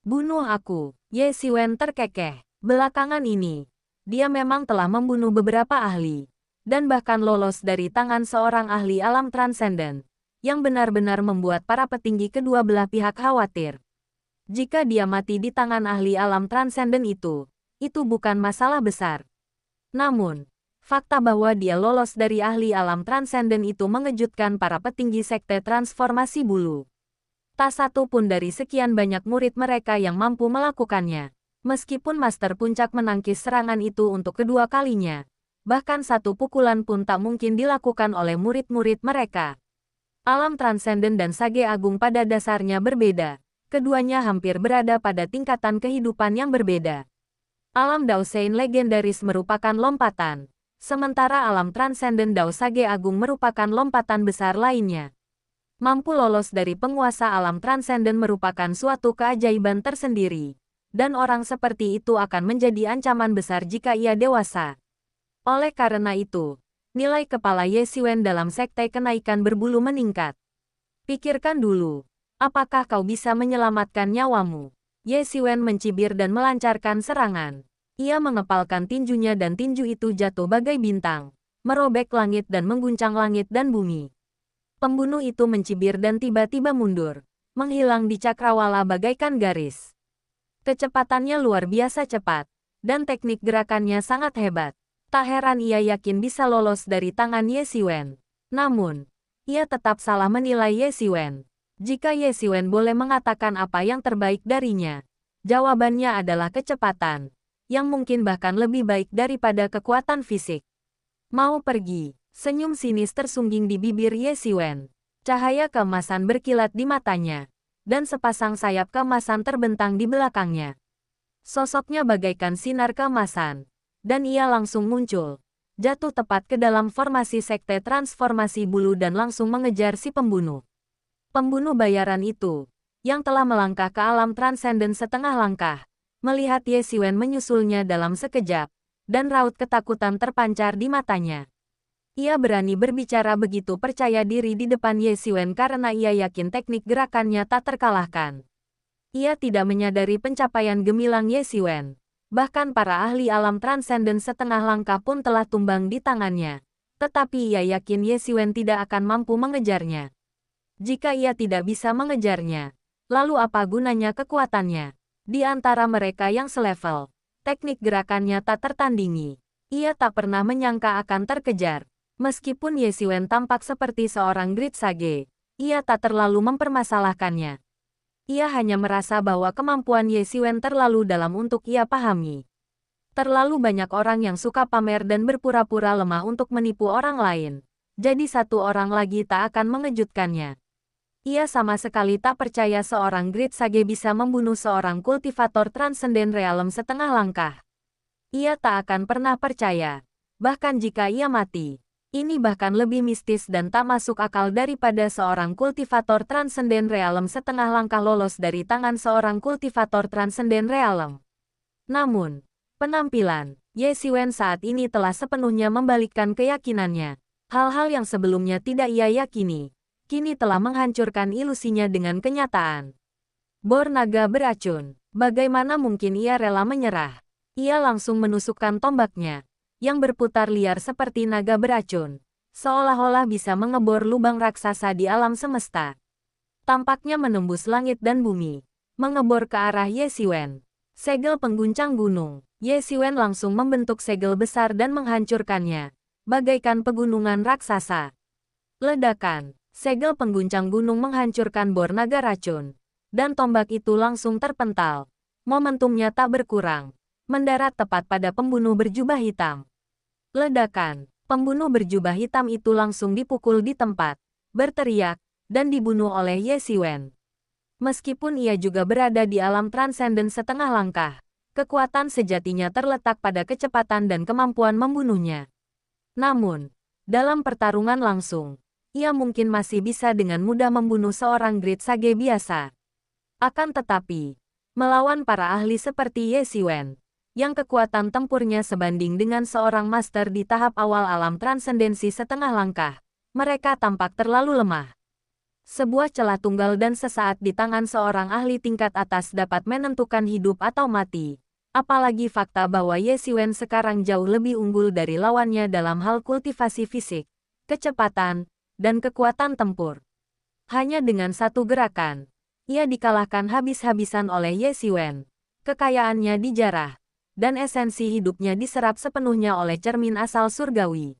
A: Bunuh aku, Ye Xiwen terkekeh. Belakangan ini, dia memang telah membunuh beberapa ahli, dan bahkan lolos dari tangan seorang ahli alam transenden, yang benar-benar membuat para petinggi kedua belah pihak khawatir. Jika dia mati di tangan ahli alam transenden itu bukan masalah besar. Namun, fakta bahwa dia lolos dari ahli alam transenden itu mengejutkan para petinggi sekte transformasi bulu. Tak satu pun dari sekian banyak murid mereka yang mampu melakukannya. Meskipun Master Puncak menangkis serangan itu untuk kedua kalinya, bahkan satu pukulan pun tak mungkin dilakukan oleh murid-murid mereka. Alam transenden dan Sage Agung pada dasarnya berbeda. Keduanya hampir berada pada tingkatan kehidupan yang berbeda. Alam Dao Sein legendaris merupakan lompatan, sementara alam transenden Dao Sage Agung merupakan lompatan besar lainnya. Mampu lolos dari penguasa alam transenden merupakan suatu keajaiban tersendiri, dan orang seperti itu akan menjadi ancaman besar jika ia dewasa. Oleh karena itu, nilai kepala Ye Xiwen dalam sekte kenaikan berbulu meningkat. Pikirkan dulu, apakah kau bisa menyelamatkan nyawamu? Ye Xiwen mencibir dan melancarkan serangan. Ia mengepalkan tinjunya dan tinju itu jatuh bagai bintang, merobek langit dan mengguncang langit dan bumi. Pembunuh itu mencibir dan tiba-tiba mundur, menghilang di cakrawala bagaikan garis. Kecepatannya luar biasa cepat, dan teknik gerakannya sangat hebat. Tak heran ia yakin bisa lolos dari tangan Ye Xiwen. Namun, ia tetap salah menilai Ye Xiwen. Jika Ye Xiwen boleh mengatakan apa yang terbaik darinya, jawabannya adalah kecepatan, yang mungkin bahkan lebih baik daripada kekuatan fisik. Mau pergi, senyum sinis tersungging di bibir Ye Xiwen. Cahaya keemasan berkilat di matanya, dan sepasang sayap keemasan terbentang di belakangnya. Sosoknya bagaikan sinar keemasan, dan ia langsung muncul, jatuh tepat ke dalam formasi sekte transformasi bulu dan langsung mengejar si pembunuh. Pembunuh bayaran itu, yang telah melangkah ke alam transenden setengah langkah, melihat Ye Xiwen menyusulnya dalam sekejap, dan raut ketakutan terpancar di matanya. Ia berani berbicara begitu percaya diri di depan Ye Xiwen karena ia yakin teknik gerakannya tak terkalahkan. Ia tidak menyadari pencapaian gemilang Ye Xiwen. Bahkan para ahli alam transenden setengah langkah pun telah tumbang di tangannya. Tetapi ia yakin Ye Xiwen tidak akan mampu mengejarnya. Jika ia tidak bisa mengejarnya, lalu apa gunanya kekuatannya? Di antara mereka yang selevel, teknik gerakannya tak tertandingi. Ia tak pernah menyangka akan terkejar. Meskipun Ye Xiwen tampak seperti seorang Great Sage, ia tak terlalu mempermasalahkannya. Ia hanya merasa bahwa kemampuan Ye Xiwen terlalu dalam untuk ia pahami. Terlalu banyak orang yang suka pamer dan berpura-pura lemah untuk menipu orang lain. Jadi satu orang lagi tak akan mengejutkannya. Ia sama sekali tak percaya seorang Great Sage bisa membunuh seorang kultivator transenden realem setengah langkah. Ia tak akan pernah percaya. Bahkan jika ia mati, ini bahkan lebih mistis dan tak masuk akal daripada seorang kultivator transenden realem setengah langkah lolos dari tangan seorang kultivator transenden realem. Namun, penampilan Ye Xiwen saat ini telah sepenuhnya membalikkan keyakinannya. Hal-hal yang sebelumnya tidak ia yakini, kini telah menghancurkan ilusinya dengan kenyataan. Bor naga beracun. Bagaimana mungkin ia rela menyerah? Ia langsung menusukkan tombaknya, yang berputar liar seperti naga beracun, seolah-olah bisa mengebor lubang raksasa di alam semesta. Tampaknya menembus langit dan bumi, mengebor ke arah Ye Xiwen. Segel pengguncang gunung. Ye Xiwen langsung membentuk segel besar dan menghancurkannya, bagaikan pegunungan raksasa. Ledakan. Segel pengguncang gunung menghancurkan bor naga racun, dan tombak itu langsung terpental. Momentumnya tak berkurang, mendarat tepat pada pembunuh berjubah hitam. Ledakan. Pembunuh berjubah hitam itu langsung dipukul di tempat, berteriak, dan dibunuh oleh Ye Xiwen. Meskipun ia juga berada di alam transenden setengah langkah, kekuatan sejatinya terletak pada kecepatan dan kemampuan membunuhnya. Namun, dalam pertarungan langsung, ia mungkin masih bisa dengan mudah membunuh seorang Great Sage biasa. Akan tetapi, melawan para ahli seperti Ye Xiwen, yang kekuatan tempurnya sebanding dengan seorang master di tahap awal alam transendensi setengah langkah. Mereka tampak terlalu lemah. Sebuah celah tunggal dan sesaat di tangan seorang ahli tingkat atas dapat menentukan hidup atau mati. Apalagi fakta bahwa Ye Xiwen sekarang jauh lebih unggul dari lawannya dalam hal kultivasi fisik, kecepatan, dan kekuatan tempur. Hanya dengan satu gerakan, ia dikalahkan habis-habisan oleh Ye Xiwen. Kekayaannya dijarah, dan esensi hidupnya diserap sepenuhnya oleh cermin asal surgawi.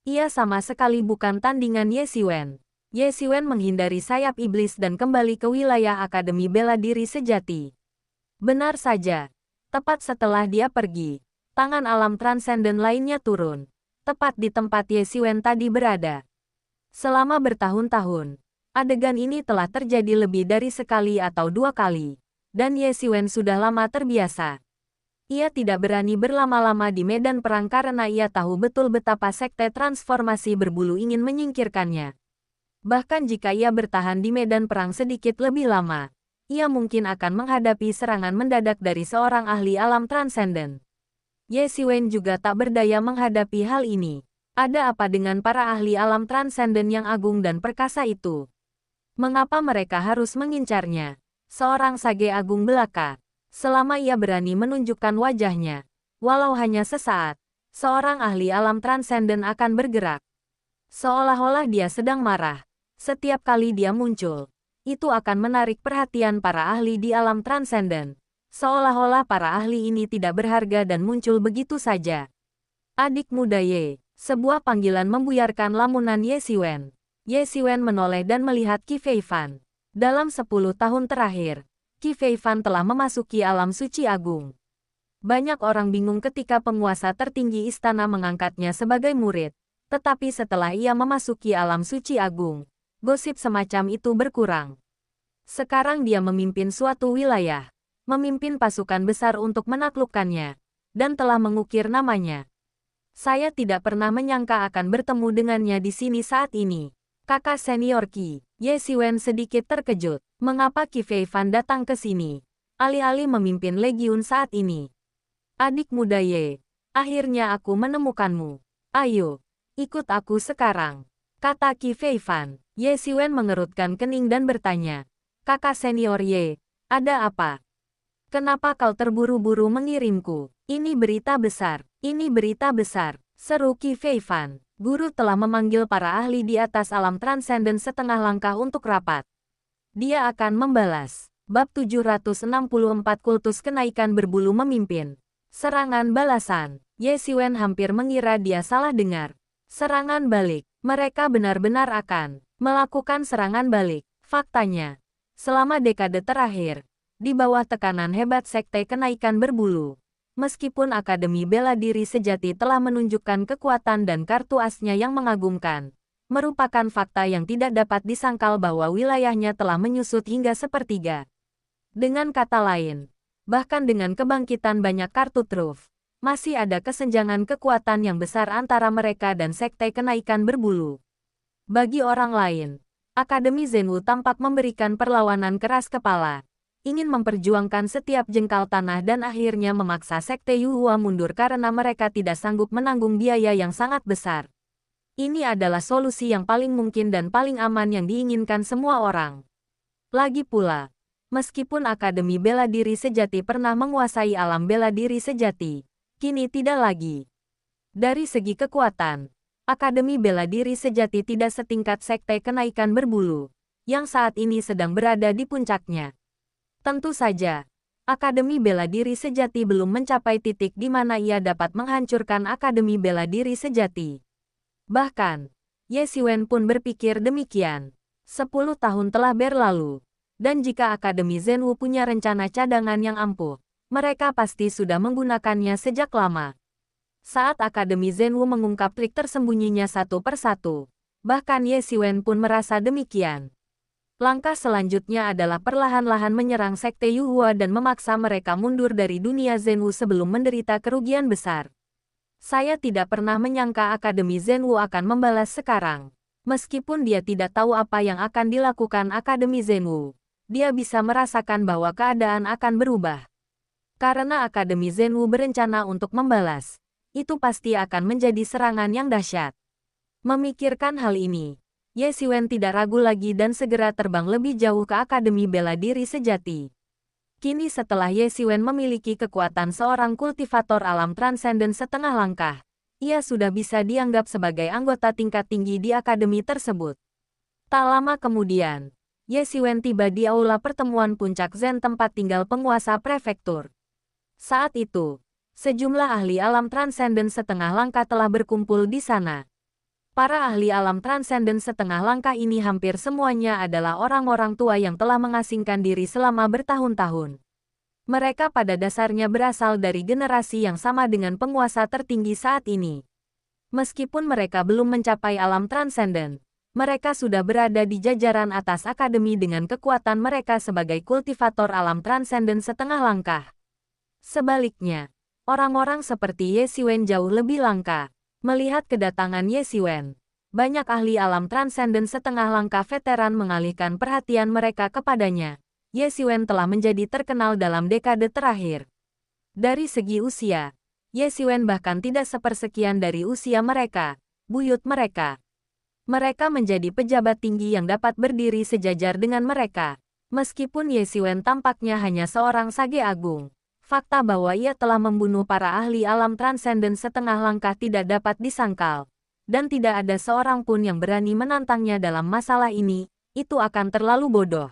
A: Ia sama sekali bukan tandingan Ye Xiwen. Ye Xiwen menghindari sayap iblis dan kembali ke wilayah Akademi Bela Diri Sejati. Benar saja. Tepat setelah dia pergi, tangan alam transenden lainnya turun, tepat di tempat Ye Xiwen tadi berada. Selama bertahun-tahun, adegan ini telah terjadi lebih dari sekali atau dua kali, dan Ye Xiwen sudah lama terbiasa. Ia tidak berani berlama-lama di medan perang karena ia tahu betul betapa sekte transformasi berbulu ingin menyingkirkannya. Bahkan jika ia bertahan di medan perang sedikit lebih lama, ia mungkin akan menghadapi serangan mendadak dari seorang ahli alam transenden. Ye Xiwen juga tak berdaya menghadapi hal ini. Ada apa dengan para ahli alam transenden yang agung dan perkasa itu? Mengapa mereka harus mengincarnya? Seorang sage agung belaka. Selama ia berani menunjukkan wajahnya, walau hanya sesaat, seorang ahli alam transenden akan bergerak. Seolah-olah dia sedang marah. Setiap kali dia muncul, itu akan menarik perhatian para ahli di alam transenden. Seolah-olah para ahli ini tidak berharga dan muncul begitu saja. Adik muda Ye, sebuah panggilan membuyarkan lamunan Ye Xiwen. Ye Xiwen menoleh dan melihat Qi Feifan. Dalam 10 tahun terakhir, Qi Feifan telah memasuki alam suci agung. Banyak orang bingung ketika penguasa tertinggi istana mengangkatnya sebagai murid. Tetapi setelah ia memasuki alam suci agung, gosip semacam itu berkurang. Sekarang dia memimpin suatu wilayah, memimpin pasukan besar untuk menaklukkannya, dan telah mengukir namanya. Saya tidak pernah menyangka akan bertemu dengannya di sini saat ini. Kakak senior Qi, Ye Xiwen sedikit terkejut. Mengapa Qi Feifan datang ke sini, alih-alih memimpin legiun saat ini? Adik muda Ye, akhirnya aku menemukanmu. Ayo, ikut aku sekarang, kata Qi Feifan. Ye Xiwen mengerutkan kening dan bertanya, kakak senior Ye, ada apa? Kenapa kau terburu-buru mengirimku? Ini berita besar, seru Qi Feifan. Guru telah memanggil para ahli di atas alam transenden setengah langkah untuk rapat. Dia akan membalas. Bab 764 Kultus Kenaikan Berbulu Memimpin. Serangan balasan. Ye Xiwen hampir mengira dia salah dengar. Serangan balik. Mereka benar-benar akan melakukan serangan balik. Faktanya, selama dekade terakhir, di bawah tekanan hebat Sekte Kenaikan Berbulu, meskipun Akademi Bela Diri Sejati telah menunjukkan kekuatan dan kartu asnya yang mengagumkan, merupakan fakta yang tidak dapat disangkal bahwa wilayahnya telah menyusut hingga sepertiga. Dengan kata lain, bahkan dengan kebangkitan banyak kartu truf, masih ada kesenjangan kekuatan yang besar antara mereka dan Sekte Kenaikan Berbulu. Bagi orang lain, Akademi Zhenwu tampak memberikan perlawanan keras kepala, ingin memperjuangkan setiap jengkal tanah dan akhirnya memaksa Sekte Yuhua mundur karena mereka tidak sanggup menanggung biaya yang sangat besar. Ini adalah solusi yang paling mungkin dan paling aman yang diinginkan semua orang. Lagi pula, meskipun Akademi Bela Diri Sejati pernah menguasai alam bela diri sejati, kini tidak lagi. Dari segi kekuatan, Akademi Bela Diri Sejati tidak setingkat Sekte Kenaikan Berbulu, yang saat ini sedang berada di puncaknya. Tentu saja, Akademi Bela Diri Sejati belum mencapai titik di mana ia dapat menghancurkan Akademi Bela Diri Sejati. Bahkan, Ye Xiwen pun berpikir demikian. 10 tahun telah berlalu, dan jika Akademi Zhenwu punya rencana cadangan yang ampuh, mereka pasti sudah menggunakannya sejak lama. Saat Akademi Zhenwu mengungkap trik tersembunyinya satu persatu, bahkan Ye Xiwen pun merasa demikian. Langkah selanjutnya adalah perlahan-lahan menyerang Sekte Yuhua dan memaksa mereka mundur dari dunia Zhenwu sebelum menderita kerugian besar. Saya tidak pernah menyangka Akademi Zhenwu akan membalas sekarang. Meskipun dia tidak tahu apa yang akan dilakukan Akademi Zhenwu, dia bisa merasakan bahwa keadaan akan berubah. Karena Akademi Zenwu berencana untuk membalas. Itu pasti akan menjadi serangan yang dahsyat. Memikirkan hal ini, Ye Xiwen tidak ragu lagi dan segera terbang lebih jauh ke Akademi Bela Diri Sejati. Kini setelah Ye Xiwen memiliki kekuatan seorang kultivator alam transenden setengah langkah, ia sudah bisa dianggap sebagai anggota tingkat tinggi di akademi tersebut. Tak lama kemudian, Ye Xiwen tiba di aula pertemuan puncak Zen tempat tinggal penguasa prefektur. Saat itu, sejumlah ahli alam transenden setengah langkah telah berkumpul di sana. Para ahli alam transenden setengah langkah ini hampir semuanya adalah orang-orang tua yang telah mengasingkan diri selama bertahun-tahun. Mereka pada dasarnya berasal dari generasi yang sama dengan penguasa tertinggi saat ini. Meskipun mereka belum mencapai alam transenden, mereka sudah berada di jajaran atas akademi dengan kekuatan mereka sebagai kultivator alam transenden setengah langkah. Sebaliknya, orang-orang seperti Ye Xiwen jauh lebih langka. Melihat kedatangan Ye Xiwen, banyak ahli alam transenden setengah langkah veteran mengalihkan perhatian mereka kepadanya. Ye Xiwen telah menjadi terkenal dalam dekade terakhir. Dari segi usia, Ye Xiwen bahkan tidak sepersekian dari usia mereka, buyut mereka. Mereka menjadi pejabat tinggi yang dapat berdiri sejajar dengan mereka. Meskipun Ye Xiwen tampaknya hanya seorang sage agung, fakta bahwa ia telah membunuh para ahli alam transenden setengah langkah tidak dapat disangkal. Dan tidak ada seorang pun yang berani menantangnya dalam masalah ini, itu akan terlalu bodoh.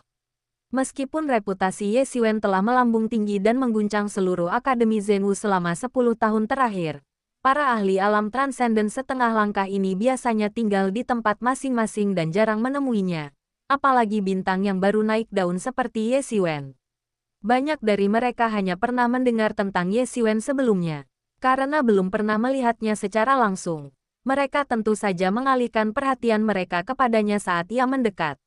A: Meskipun reputasi Ye Xiwen telah melambung tinggi dan mengguncang seluruh Akademi Zenwu selama 10 tahun terakhir, para ahli alam transenden setengah langkah ini biasanya tinggal di tempat masing-masing dan jarang menemuinya. Apalagi bintang yang baru naik daun seperti Ye Xiwen. Banyak dari mereka hanya pernah mendengar tentang Ye Xiwen sebelumnya. Karena belum pernah melihatnya secara langsung, mereka tentu saja mengalihkan perhatian mereka kepadanya saat ia mendekat.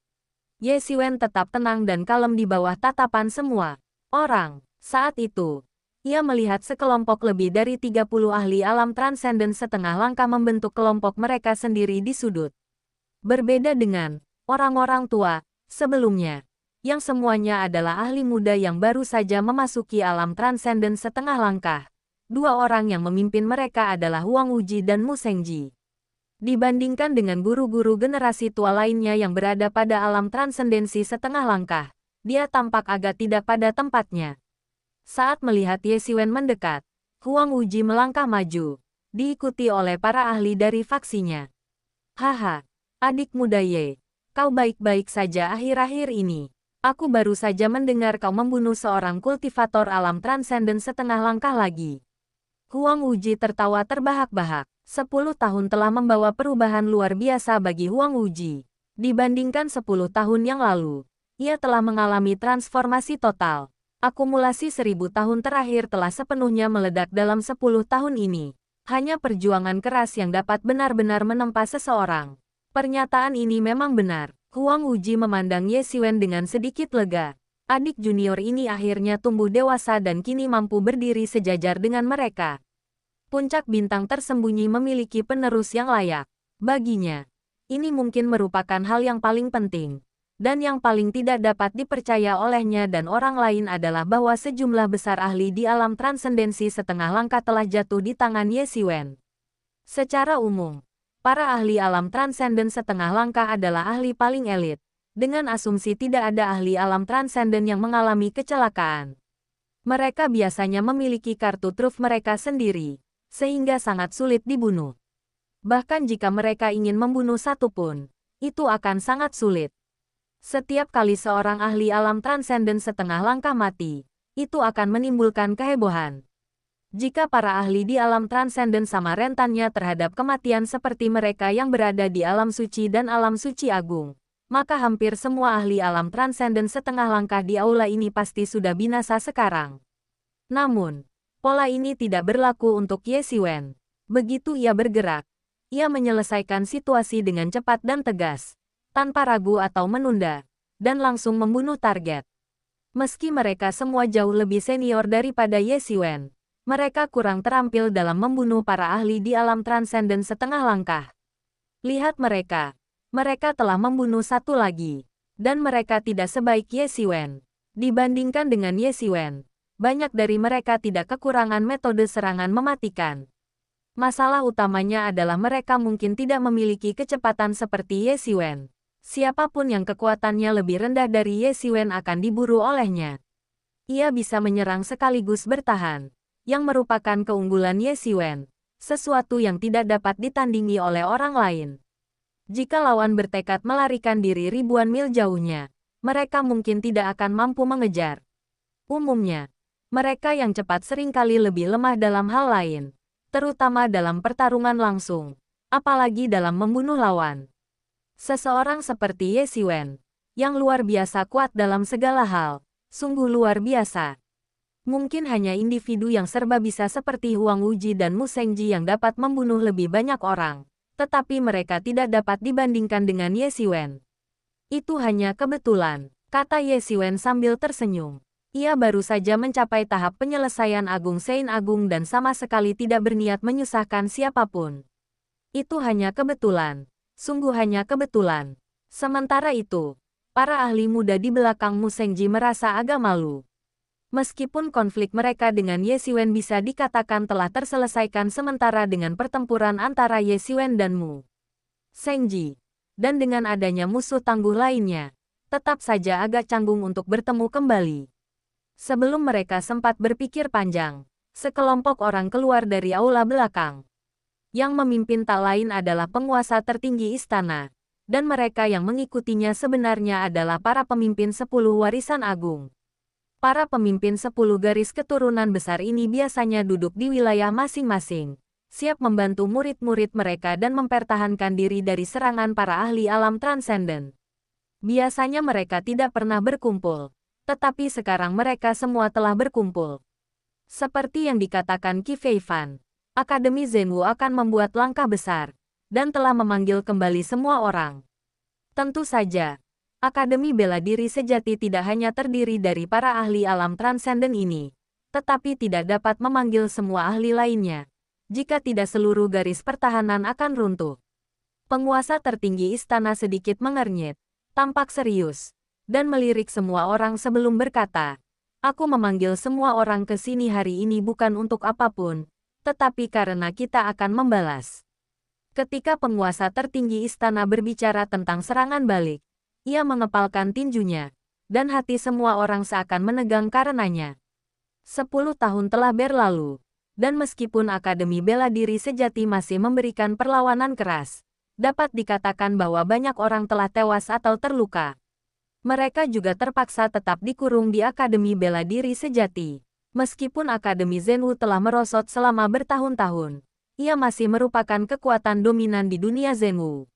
A: Ye Xiwen tetap tenang dan kalem di bawah tatapan semua orang. Saat itu, ia melihat sekelompok lebih dari 30 ahli alam transenden setengah langkah membentuk kelompok mereka sendiri di sudut. Berbeda dengan orang-orang tua sebelumnya, yang semuanya adalah ahli muda yang baru saja memasuki alam transenden setengah langkah. Dua orang yang memimpin mereka adalah Huang Wuji dan Mu Shengji. Dibandingkan dengan guru-guru generasi tua lainnya yang berada pada alam transendensi setengah langkah, dia tampak agak tidak pada tempatnya. Saat melihat Ye Xiwen mendekat, Huang Wuji melangkah maju, diikuti oleh para ahli dari faksinya. Haha, adik muda Ye, kau baik-baik saja akhir-akhir ini. Aku baru saja mendengar kau membunuh seorang kultivator alam transenden setengah langkah lagi. Huang Wuji tertawa terbahak-bahak. 10 tahun telah membawa perubahan luar biasa bagi Huang Wuji. Dibandingkan 10 tahun yang lalu, ia telah mengalami transformasi total. Akumulasi 1000 tahun terakhir telah sepenuhnya meledak dalam 10 tahun ini. Hanya perjuangan keras yang dapat benar-benar menempa seseorang. Pernyataan ini memang benar. Huang Wuji memandang Ye Xiwen dengan sedikit lega. Adik junior ini akhirnya tumbuh dewasa dan kini mampu berdiri sejajar dengan mereka. Puncak bintang tersembunyi memiliki penerus yang layak. Baginya, ini mungkin merupakan hal yang paling penting. Dan yang paling tidak dapat dipercaya olehnya dan orang lain adalah bahwa sejumlah besar ahli di alam transendensi setengah langkah telah jatuh di tangan Ye Xiwen. Secara umum, para ahli alam transenden setengah langkah adalah ahli paling elit. Dengan asumsi tidak ada ahli alam transenden yang mengalami kecelakaan. Mereka biasanya memiliki kartu truf mereka sendiri, sehingga sangat sulit dibunuh. Bahkan jika mereka ingin membunuh satu pun, itu akan sangat sulit. Setiap kali seorang ahli alam transenden setengah langkah mati, itu akan menimbulkan kehebohan. Jika para ahli di alam transenden sama rentannya terhadap kematian seperti mereka yang berada di alam suci dan alam suci agung, maka hampir semua ahli alam transenden setengah langkah di aula ini pasti sudah binasa sekarang. Namun, pola ini tidak berlaku untuk Ye Xiwen. Begitu ia bergerak, ia menyelesaikan situasi dengan cepat dan tegas, tanpa ragu atau menunda, dan langsung membunuh target. Meski mereka semua jauh lebih senior daripada Ye Xiwen, mereka kurang terampil dalam membunuh para ahli di alam transenden setengah langkah. Lihat mereka. Mereka telah membunuh satu lagi, dan mereka tidak sebaik Ye Xiwen. Dibandingkan dengan Ye Xiwen, banyak dari mereka tidak kekurangan metode serangan mematikan. Masalah utamanya adalah mereka mungkin tidak memiliki kecepatan seperti Ye Xiwen. Siapapun yang kekuatannya lebih rendah dari Ye Xiwen akan diburu olehnya. Ia bisa menyerang sekaligus bertahan, yang merupakan keunggulan Ye Xiwen, sesuatu yang tidak dapat ditandingi oleh orang lain. Jika lawan bertekad melarikan diri ribuan mil jauhnya, mereka mungkin tidak akan mampu mengejar. Umumnya, mereka yang cepat seringkali lebih lemah dalam hal lain, terutama dalam pertarungan langsung, apalagi dalam membunuh lawan. Seseorang seperti Ye Xiwen, yang luar biasa kuat dalam segala hal, sungguh luar biasa. Mungkin hanya individu yang serba bisa seperti Huang Wuji dan Mu Shengji yang dapat membunuh lebih banyak orang, tetapi mereka tidak dapat dibandingkan dengan Ye Xiwen. Itu hanya kebetulan, kata Ye Xiwen sambil tersenyum. Ia baru saja mencapai tahap penyelesaian Agung Sein Agung dan sama sekali tidak berniat menyusahkan siapapun. Itu hanya kebetulan. Sungguh hanya kebetulan. Sementara itu, para ahli muda di belakang Mu Shengji merasa agak malu. Meskipun konflik mereka dengan Ye Xiwen bisa dikatakan telah terselesaikan sementara dengan pertempuran antara Ye Xiwen dan Mu Shengji, dan dengan adanya musuh tangguh lainnya, tetap saja agak canggung untuk bertemu kembali. Sebelum mereka sempat berpikir panjang, sekelompok orang keluar dari aula belakang. Yang memimpin tak lain adalah penguasa tertinggi istana, dan mereka yang mengikutinya sebenarnya adalah para pemimpin 10 warisan agung. Para pemimpin 10 garis keturunan besar ini biasanya duduk di wilayah masing-masing, siap membantu murid-murid mereka dan mempertahankan diri dari serangan para ahli alam transenden. Biasanya mereka tidak pernah berkumpul. Tetapi sekarang mereka semua telah berkumpul. Seperti yang dikatakan Qi Feifan, Akademi Zhenwu akan membuat langkah besar, dan telah memanggil kembali semua orang. Tentu saja, Akademi Bela Diri Sejati tidak hanya terdiri dari para ahli alam transenden ini, tetapi tidak dapat memanggil semua ahli lainnya. Jika tidak seluruh garis pertahanan akan runtuh. Penguasa tertinggi istana sedikit mengernyit, tampak serius, dan melirik semua orang sebelum berkata, "Aku memanggil semua orang ke sini hari ini bukan untuk apapun, tetapi karena kita akan membalas." Ketika penguasa tertinggi istana berbicara tentang serangan balik, ia mengepalkan tinjunya, dan hati semua orang seakan menegang karenanya. 10 tahun telah berlalu, dan meskipun Akademi Bela Diri Sejati masih memberikan perlawanan keras, dapat dikatakan bahwa banyak orang telah tewas atau terluka. Mereka juga terpaksa tetap dikurung di Akademi Bela Diri Sejati. Meskipun Akademi Zhenwu telah merosot selama bertahun-tahun, ia masih merupakan kekuatan dominan di dunia Zhenwu.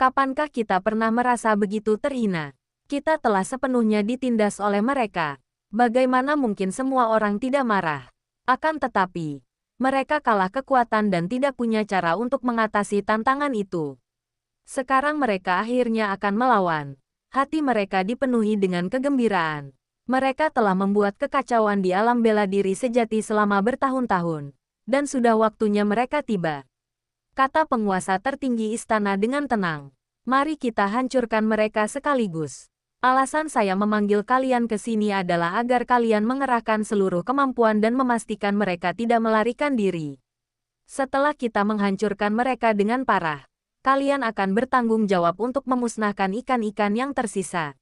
A: Kapankah kita pernah merasa begitu terhina? Kita telah sepenuhnya ditindas oleh mereka. Bagaimana mungkin semua orang tidak marah? Akan tetapi, mereka kalah kekuatan dan tidak punya cara untuk mengatasi tantangan itu. Sekarang mereka akhirnya akan melawan. Hati mereka dipenuhi dengan kegembiraan. Mereka telah membuat kekacauan di alam bela diri sejati selama bertahun-tahun, dan sudah waktunya mereka tiba. Kata penguasa tertinggi istana dengan tenang. Mari kita hancurkan mereka sekaligus. Alasan saya memanggil kalian ke sini adalah agar kalian mengerahkan seluruh kemampuan dan memastikan mereka tidak melarikan diri. Setelah kita menghancurkan mereka dengan parah, kalian akan bertanggung jawab untuk memusnahkan ikan-ikan yang tersisa.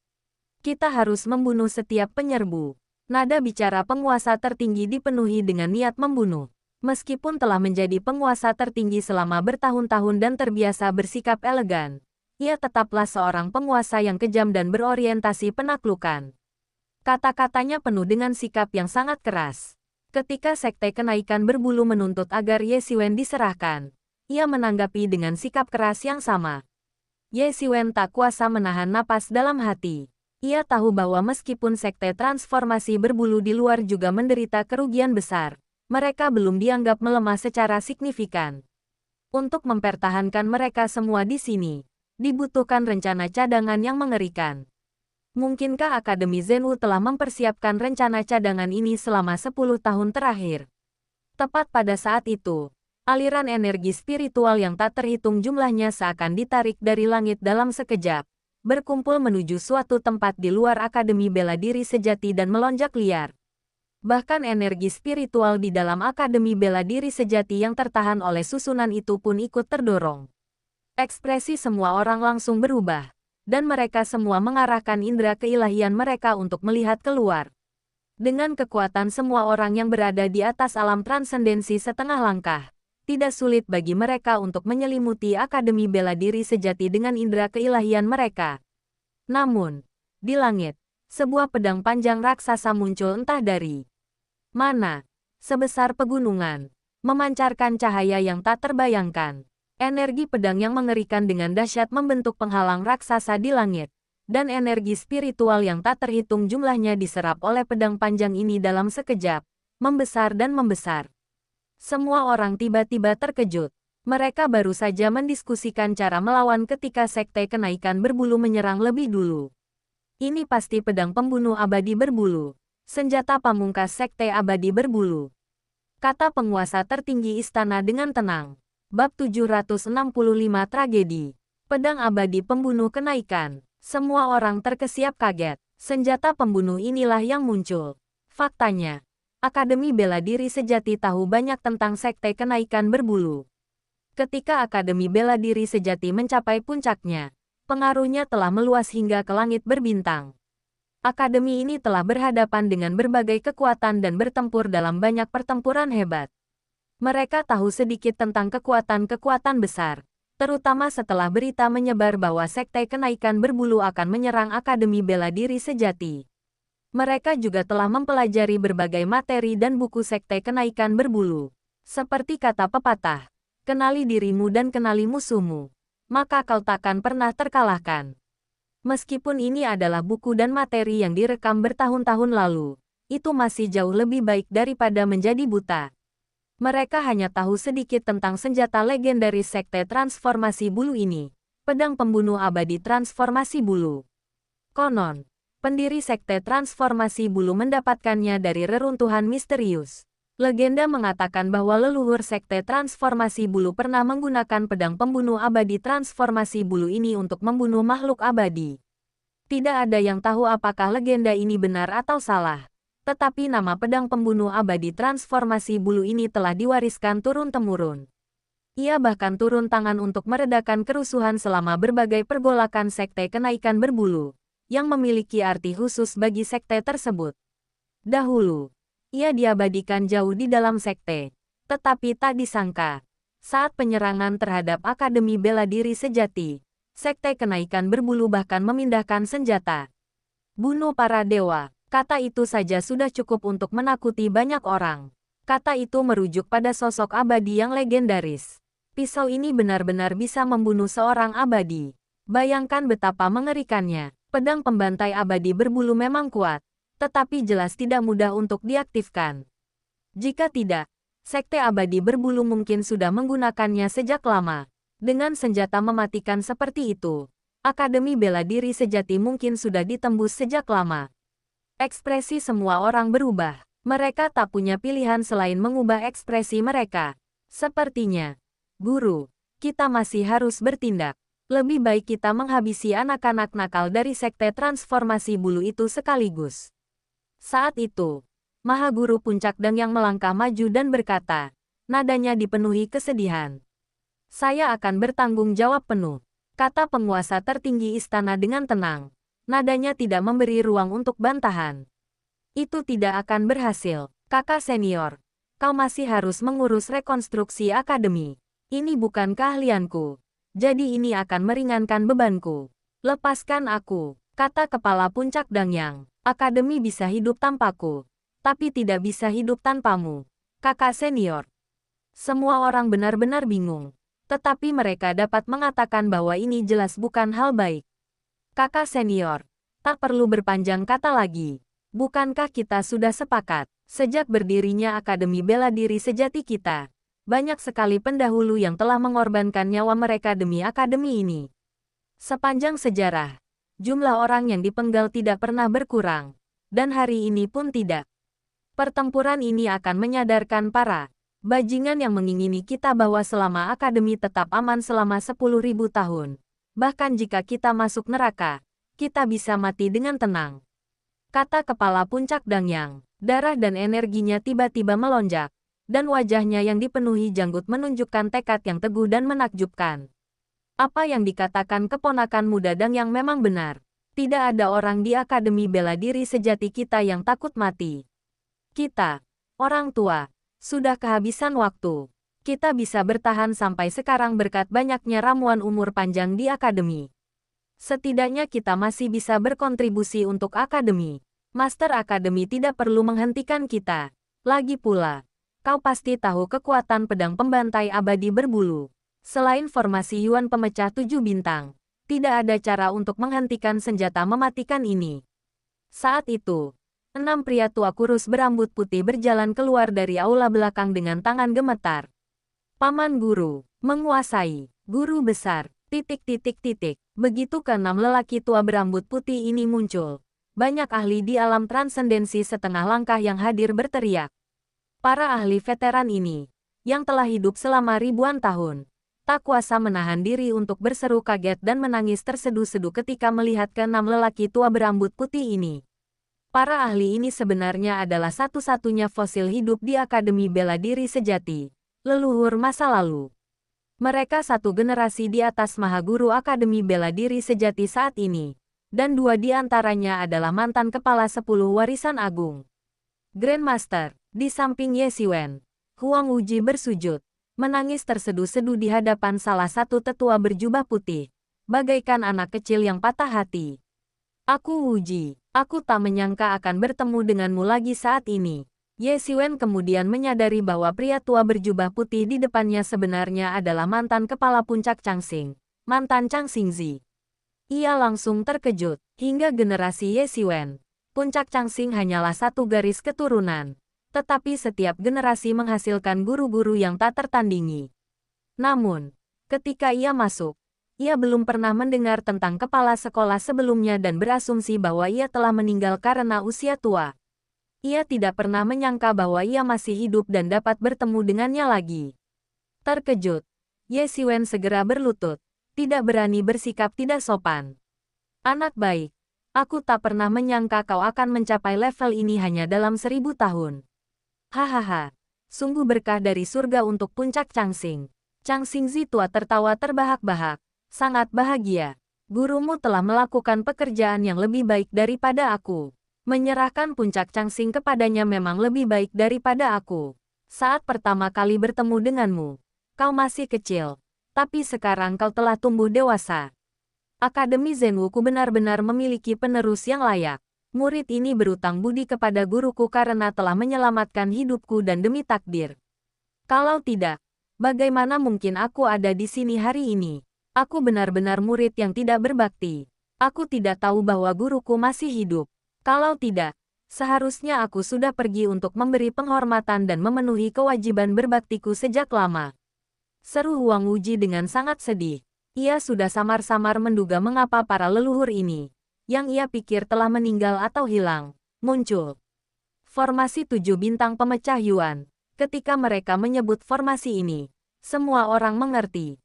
A: Kita harus membunuh setiap penyerbu. Nada bicara penguasa tertinggi dipenuhi dengan niat membunuh. Meskipun telah menjadi penguasa tertinggi selama bertahun-tahun dan terbiasa bersikap elegan, ia tetaplah seorang penguasa yang kejam dan berorientasi penaklukan. Kata-katanya penuh dengan sikap yang sangat keras. Ketika Sekte Kenaikan Berbulu menuntut agar Ye Xiwen diserahkan, ia menanggapi dengan sikap keras yang sama. Ye Xiwen tak kuasa menahan napas dalam hati. Ia tahu bahwa meskipun Sekte Transformasi Berbulu di luar juga menderita kerugian besar, mereka belum dianggap melemah secara signifikan. Untuk mempertahankan mereka semua di sini, dibutuhkan rencana cadangan yang mengerikan. Mungkinkah Akademi Zhenwu telah mempersiapkan rencana cadangan ini selama 10 tahun terakhir? Tepat pada saat itu, aliran energi spiritual yang tak terhitung jumlahnya seakan ditarik dari langit dalam sekejap, berkumpul menuju suatu tempat di luar Akademi Bela Diri Sejati dan melonjak liar. Bahkan energi spiritual di dalam Akademi Bela Diri Sejati yang tertahan oleh susunan itu pun ikut terdorong. Ekspresi semua orang langsung berubah, dan mereka semua mengarahkan indera keilahian mereka untuk melihat keluar. Dengan kekuatan semua orang yang berada di atas alam transendensi setengah langkah, tidak sulit bagi mereka untuk menyelimuti Akademi Bela Diri Sejati dengan indera keilahian mereka. Namun, di langit, sebuah pedang panjang raksasa muncul entah dari mana, sebesar pegunungan, memancarkan cahaya yang tak terbayangkan. Energi pedang yang mengerikan dengan dahsyat membentuk penghalang raksasa di langit, dan energi spiritual yang tak terhitung jumlahnya diserap oleh pedang panjang ini dalam sekejap, membesar dan membesar. Semua orang tiba-tiba terkejut. Mereka baru saja mendiskusikan cara melawan ketika Sekte Kenaikan Berbulu menyerang lebih dulu. Ini pasti pedang pembunuh abadi berbulu. Senjata pamungkas Sekte Abadi Berbulu. Kata penguasa tertinggi istana dengan tenang. Bab 765 Tragedi. Pedang abadi pembunuh kenaikan. Semua orang terkesiap kaget. Senjata pembunuh inilah yang muncul. Faktanya, Akademi Bela Diri Sejati tahu banyak tentang Sekte Kenaikan Berbulu. Ketika Akademi Bela Diri Sejati mencapai puncaknya, pengaruhnya telah meluas hingga ke langit berbintang. Akademi ini telah berhadapan dengan berbagai kekuatan dan bertempur dalam banyak pertempuran hebat. Mereka tahu sedikit tentang kekuatan-kekuatan besar, terutama setelah berita menyebar bahwa Sekte Kenaikan Berbulu akan menyerang Akademi Bela Diri Sejati. Mereka juga telah mempelajari berbagai materi dan buku Sekte Kenaikan Berbulu. Seperti kata pepatah, kenali dirimu dan kenali musuhmu, maka kau takkan pernah terkalahkan. Meskipun ini adalah buku dan materi yang direkam bertahun-tahun lalu, itu masih jauh lebih baik daripada menjadi buta. Mereka hanya tahu sedikit tentang senjata legendaris Sekte Transformasi Bulu ini, pedang pembunuh abadi transformasi bulu. Konon, pendiri Sekte Transformasi Bulu mendapatkannya dari reruntuhan misterius. Legenda mengatakan bahwa leluhur Sekte Transformasi Bulu pernah menggunakan pedang pembunuh abadi transformasi bulu ini untuk membunuh makhluk abadi. Tidak ada yang tahu apakah legenda ini benar atau salah. Tetapi nama pedang pembunuh abadi transformasi bulu ini telah diwariskan turun-temurun. Ia bahkan turun tangan untuk meredakan kerusuhan selama berbagai pergolakan Sekte Kenaikan Berbulu, yang memiliki arti khusus bagi sekte tersebut. Dahulu, ia diabadikan jauh di dalam sekte, tetapi tak disangka, saat penyerangan terhadap Akademi Bela Diri Sejati, Sekte Kenaikan Berbulu bahkan memindahkan senjata. Bunuh para dewa, kata itu saja sudah cukup untuk menakuti banyak orang. Kata itu merujuk pada sosok abadi yang legendaris. Pisau ini benar-benar bisa membunuh seorang abadi. Bayangkan betapa mengerikannya. Pedang pembantai abadi berbulu memang kuat, tetapi jelas tidak mudah untuk diaktifkan. Jika tidak, Sekte Abadi Berbulu mungkin sudah menggunakannya sejak lama. Dengan senjata mematikan seperti itu, Akademi Bela Diri Sejati mungkin sudah ditembus sejak lama. Ekspresi semua orang berubah. Mereka tak punya pilihan selain mengubah ekspresi mereka. Sepertinya, Guru, kita masih harus bertindak. Lebih baik kita menghabisi anak-anak nakal dari Sekte Transformasi Bulu itu sekaligus. Saat itu, Mahaguru Puncak Dang yang melangkah maju dan berkata, nadanya dipenuhi kesedihan. Saya akan bertanggung jawab penuh, kata penguasa tertinggi istana dengan tenang. Nadanya tidak memberi ruang untuk bantahan. Itu tidak akan berhasil, kakak senior. Kau masih harus mengurus rekonstruksi akademi. Ini bukan keahlianku. Jadi ini akan meringankan bebanku. Lepaskan aku, kata kepala Puncak Dangyang. Akademi bisa hidup tanpaku, tapi tidak bisa hidup tanpamu, kakak senior. Semua orang benar-benar bingung, tetapi mereka dapat mengatakan bahwa ini jelas bukan hal baik. Kakak senior, tak perlu berpanjang kata lagi. Bukankah kita sudah sepakat, sejak berdirinya Akademi Bela Diri Sejati kita, banyak sekali pendahulu yang telah mengorbankan nyawa mereka demi akademi ini. Sepanjang sejarah, jumlah orang yang dipenggal tidak pernah berkurang, dan hari ini pun tidak. Pertempuran ini akan menyadarkan para bajingan yang mengingini kita bahwa selama akademi tetap aman selama 10.000 tahun, bahkan jika kita masuk neraka, kita bisa mati dengan tenang. Kata kepala Puncak Dangyang. Darah dan energinya tiba-tiba melonjak, dan wajahnya yang dipenuhi janggut menunjukkan tekad yang teguh dan menakjubkan. Apa yang dikatakan keponakan muda Dang yang memang benar. Tidak ada orang di Akademi Bela Diri Sejati kita yang takut mati. Kita, orang tua, sudah kehabisan waktu. Kita bisa bertahan sampai sekarang berkat banyaknya ramuan umur panjang di Akademi. Setidaknya kita masih bisa berkontribusi untuk Akademi. Master Akademi tidak perlu menghentikan kita. Lagi pula, kau pasti tahu kekuatan pedang pembantai abadi berbulu. Selain formasi Yuan pemecah 7 bintang, tidak ada cara untuk menghentikan senjata mematikan ini. Saat itu, 6 pria tua kurus berambut putih berjalan keluar dari aula belakang dengan tangan gemetar. Paman Guru, menguasai, Guru besar, ... Begitu ke-6 lelaki tua berambut putih ini muncul, banyak ahli di alam transendensi setengah langkah yang hadir berteriak. Para ahli veteran ini, yang telah hidup selama ribuan tahun, tak kuasa menahan diri untuk berseru kaget dan menangis terseduh-seduh ketika melihat ke-6 lelaki tua berambut putih ini. Para ahli ini sebenarnya adalah satu-satunya fosil hidup di Akademi Bela Diri Sejati, leluhur masa lalu. Mereka satu generasi di atas Mahaguru Akademi Bela Diri Sejati saat ini, dan 2 di antaranya adalah mantan kepala 10 warisan agung. Grandmaster, di samping Ye Xiwen, Huang Wuji bersujud, menangis terseduh-seduh di hadapan salah satu tetua berjubah putih, bagaikan anak kecil yang patah hati. Aku Wuji, aku tak menyangka akan bertemu denganmu lagi saat ini. Ye Xiwen kemudian menyadari bahwa pria tua berjubah putih di depannya sebenarnya adalah mantan kepala puncak Changxing, mantan Chang Xingzi. Ia langsung terkejut, hingga generasi Ye Xiwen. Puncak Changxing hanyalah satu garis keturunan, tetapi setiap generasi menghasilkan guru-guru yang tak tertandingi. Namun, ketika ia masuk, ia belum pernah mendengar tentang kepala sekolah sebelumnya dan berasumsi bahwa ia telah meninggal karena usia tua. Ia tidak pernah menyangka bahwa ia masih hidup dan dapat bertemu dengannya lagi. Terkejut, Ye Xiwen segera berlutut, tidak berani bersikap tidak sopan. Anak baik, aku tak pernah menyangka kau akan mencapai level ini hanya dalam 1000 tahun. Hahaha, sungguh berkah dari surga untuk puncak Changxing. Chang Xingzi tua tertawa terbahak-bahak, sangat bahagia. Gurumu telah melakukan pekerjaan yang lebih baik daripada aku. Menyerahkan puncak Changxing kepadanya memang lebih baik daripada aku. Saat pertama kali bertemu denganmu, kau masih kecil, tapi sekarang kau telah tumbuh dewasa. Akademi Zenwuku benar-benar memiliki penerus yang layak. Murid ini berutang budi kepada guruku karena telah menyelamatkan hidupku dan demi takdir. Kalau tidak, bagaimana mungkin aku ada di sini hari ini? Aku benar-benar murid yang tidak berbakti. Aku tidak tahu bahwa guruku masih hidup. Kalau tidak, seharusnya aku sudah pergi untuk memberi penghormatan dan memenuhi kewajiban berbaktiku sejak lama. Seru Huang Wuji dengan sangat sedih. Ia sudah samar-samar menduga mengapa para leluhur ini, yang ia pikir telah meninggal atau hilang, muncul. Formasi 7 bintang pemecah Yuan. Ketika mereka menyebut formasi ini, semua orang mengerti.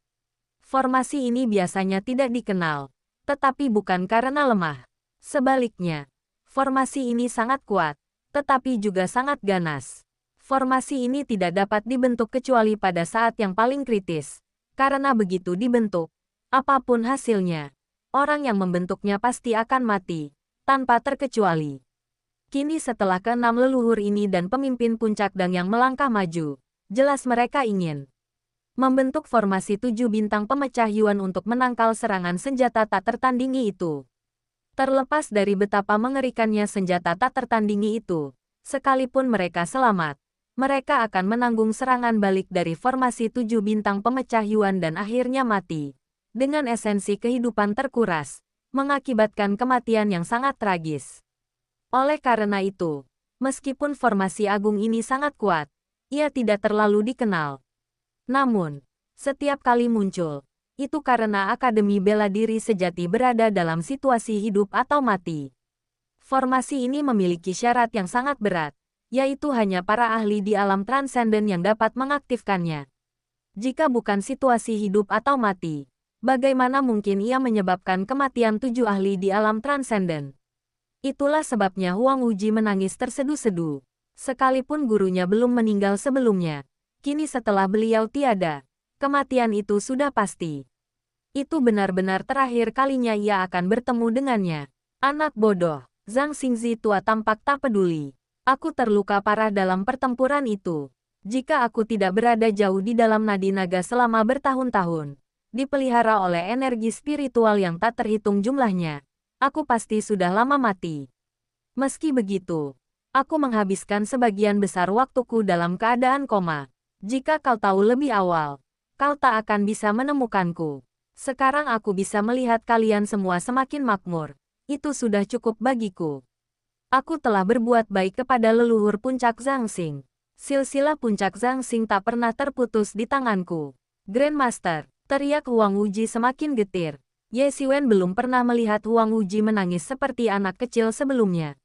A: Formasi ini biasanya tidak dikenal, tetapi bukan karena lemah. Sebaliknya, formasi ini sangat kuat, tetapi juga sangat ganas. Formasi ini tidak dapat dibentuk kecuali pada saat yang paling kritis. Karena begitu dibentuk, apapun hasilnya, orang yang membentuknya pasti akan mati, tanpa terkecuali. Kini setelah ke-6 leluhur ini dan pemimpin puncak Dang yang melangkah maju, jelas mereka ingin membentuk formasi 7 bintang pemecah Yuan untuk menangkal serangan senjata tak tertandingi itu. Terlepas dari betapa mengerikannya senjata tak tertandingi itu, sekalipun mereka selamat, mereka akan menanggung serangan balik dari formasi 7 bintang pemecah Yuan dan akhirnya mati. Dengan esensi kehidupan terkuras, mengakibatkan kematian yang sangat tragis. Oleh karena itu, meskipun formasi agung ini sangat kuat, ia tidak terlalu dikenal. Namun, setiap kali muncul, itu karena Akademi Bela Diri Sejati berada dalam situasi hidup atau mati. Formasi ini memiliki syarat yang sangat berat, yaitu hanya para ahli di alam transenden yang dapat mengaktifkannya. Jika bukan situasi hidup atau mati, bagaimana mungkin ia menyebabkan kematian 7 ahli di alam transenden? Itulah sebabnya Huang Wuji menangis tersedu-sedu. Sekalipun gurunya belum meninggal sebelumnya, kini setelah beliau tiada, kematian itu sudah pasti. Itu benar-benar terakhir kalinya ia akan bertemu dengannya. Anak bodoh, Zhang Xingzi tua tampak tak peduli. Aku terluka parah dalam pertempuran itu. Jika aku tidak berada jauh di dalam nadi naga selama bertahun-tahun, dipelihara oleh energi spiritual yang tak terhitung jumlahnya, aku pasti sudah lama mati. Meski begitu, aku menghabiskan sebagian besar waktuku dalam keadaan koma. Jika kau tahu lebih awal, kau tak akan bisa menemukanku. Sekarang aku bisa melihat kalian semua semakin makmur. Itu sudah cukup bagiku. Aku telah berbuat baik kepada leluhur puncak Zhangxing. Silsilah puncak Zhangxing tak pernah terputus di tanganku. Grandmaster, teriak Huang Wuji semakin getir. Ye Xiwen belum pernah melihat Huang Wuji menangis seperti anak kecil sebelumnya.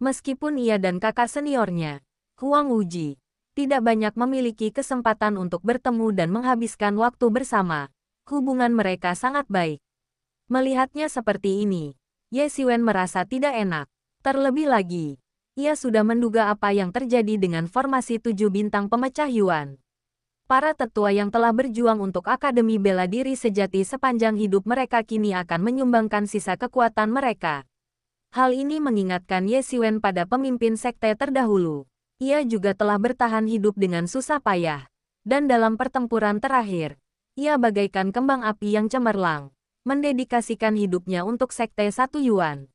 A: Meskipun ia dan kakak seniornya, Huang Wuji, tidak banyak memiliki kesempatan untuk bertemu dan menghabiskan waktu bersama, hubungan mereka sangat baik. Melihatnya seperti ini, Ye Xiwen merasa tidak enak. Terlebih lagi, ia sudah menduga apa yang terjadi dengan formasi 7 bintang pemecah Yuan. Para tetua yang telah berjuang untuk Akademi Bela Diri Sejati sepanjang hidup mereka kini akan menyumbangkan sisa kekuatan mereka. Hal ini mengingatkan Ye Xiwen pada pemimpin sekte terdahulu. Ia juga telah bertahan hidup dengan susah payah. Dan dalam pertempuran terakhir, ia bagaikan kembang api yang cemerlang, mendedikasikan hidupnya untuk sekte 1 Yuan.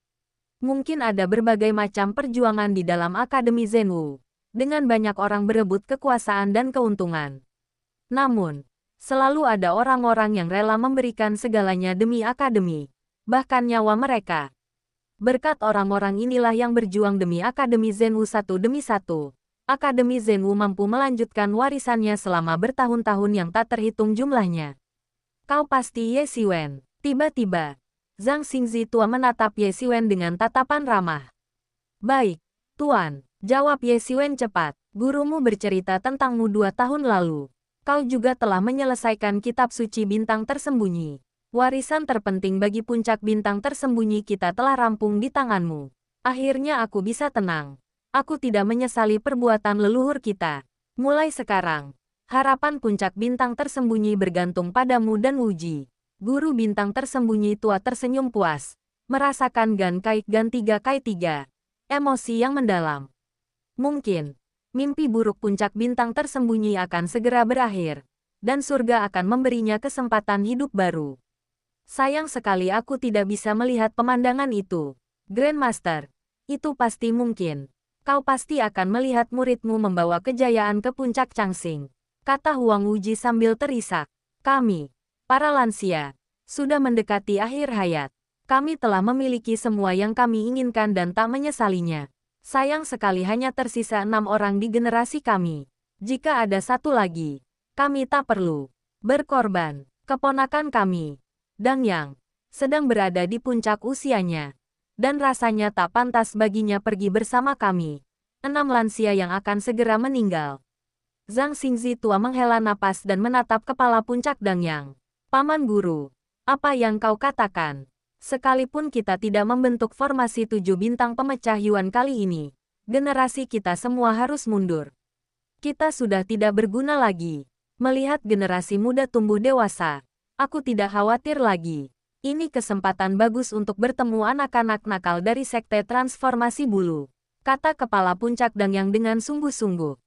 A: Mungkin ada berbagai macam perjuangan di dalam Akademi Zhenwu, dengan banyak orang berebut kekuasaan dan keuntungan. Namun, selalu ada orang-orang yang rela memberikan segalanya demi Akademi, bahkan nyawa mereka. Berkat orang-orang inilah yang berjuang demi Akademi Zhenwu satu demi satu. Akademi Zhenwu mampu melanjutkan warisannya selama bertahun-tahun yang tak terhitung jumlahnya. Kau pasti Ye Xiwen. Tiba-tiba, Zhang Xingzi tua menatap Ye Xiwen dengan tatapan ramah. Baik, Tuan, jawab Ye Xiwen cepat. Gurumu bercerita tentangmu 2 tahun lalu. Kau juga telah menyelesaikan kitab suci bintang tersembunyi. Warisan terpenting bagi puncak bintang tersembunyi kita telah rampung di tanganmu. Akhirnya aku bisa tenang. Aku tidak menyesali perbuatan leluhur kita. Mulai sekarang, harapan puncak bintang tersembunyi bergantung padamu dan Wuji. Guru bintang tersembunyi tua tersenyum puas, merasakan Gan Kai 3 emosi yang mendalam. Mungkin, mimpi buruk puncak bintang tersembunyi akan segera berakhir, dan surga akan memberinya kesempatan hidup baru. Sayang sekali aku tidak bisa melihat pemandangan itu. Grandmaster, itu pasti mungkin. Kau pasti akan melihat muridmu membawa kejayaan ke puncak Changxing, kata Huang Wuji sambil terisak. Kami, para lansia, sudah mendekati akhir hayat. Kami telah memiliki semua yang kami inginkan dan tak menyesalinya. Sayang sekali hanya tersisa 6 orang di generasi kami. Jika ada satu lagi, kami tak perlu berkorban. Keponakan kami, Dang Yang, sedang berada di puncak usianya. Dan rasanya tak pantas baginya pergi bersama kami. 6 lansia yang akan segera meninggal. Zhang Xingzi tua menghela napas dan menatap kepala puncak Dang Yang. Paman Guru, apa yang kau katakan? Sekalipun kita tidak membentuk formasi 7 bintang pemecah Yuan kali ini, generasi kita semua harus mundur. Kita sudah tidak berguna lagi. Melihat generasi muda tumbuh dewasa, aku tidak khawatir lagi. Ini kesempatan bagus untuk bertemu anak-anak nakal dari Sekte Transformasi Bulu, kata kepala puncak Dang Yang dengan sungguh-sungguh.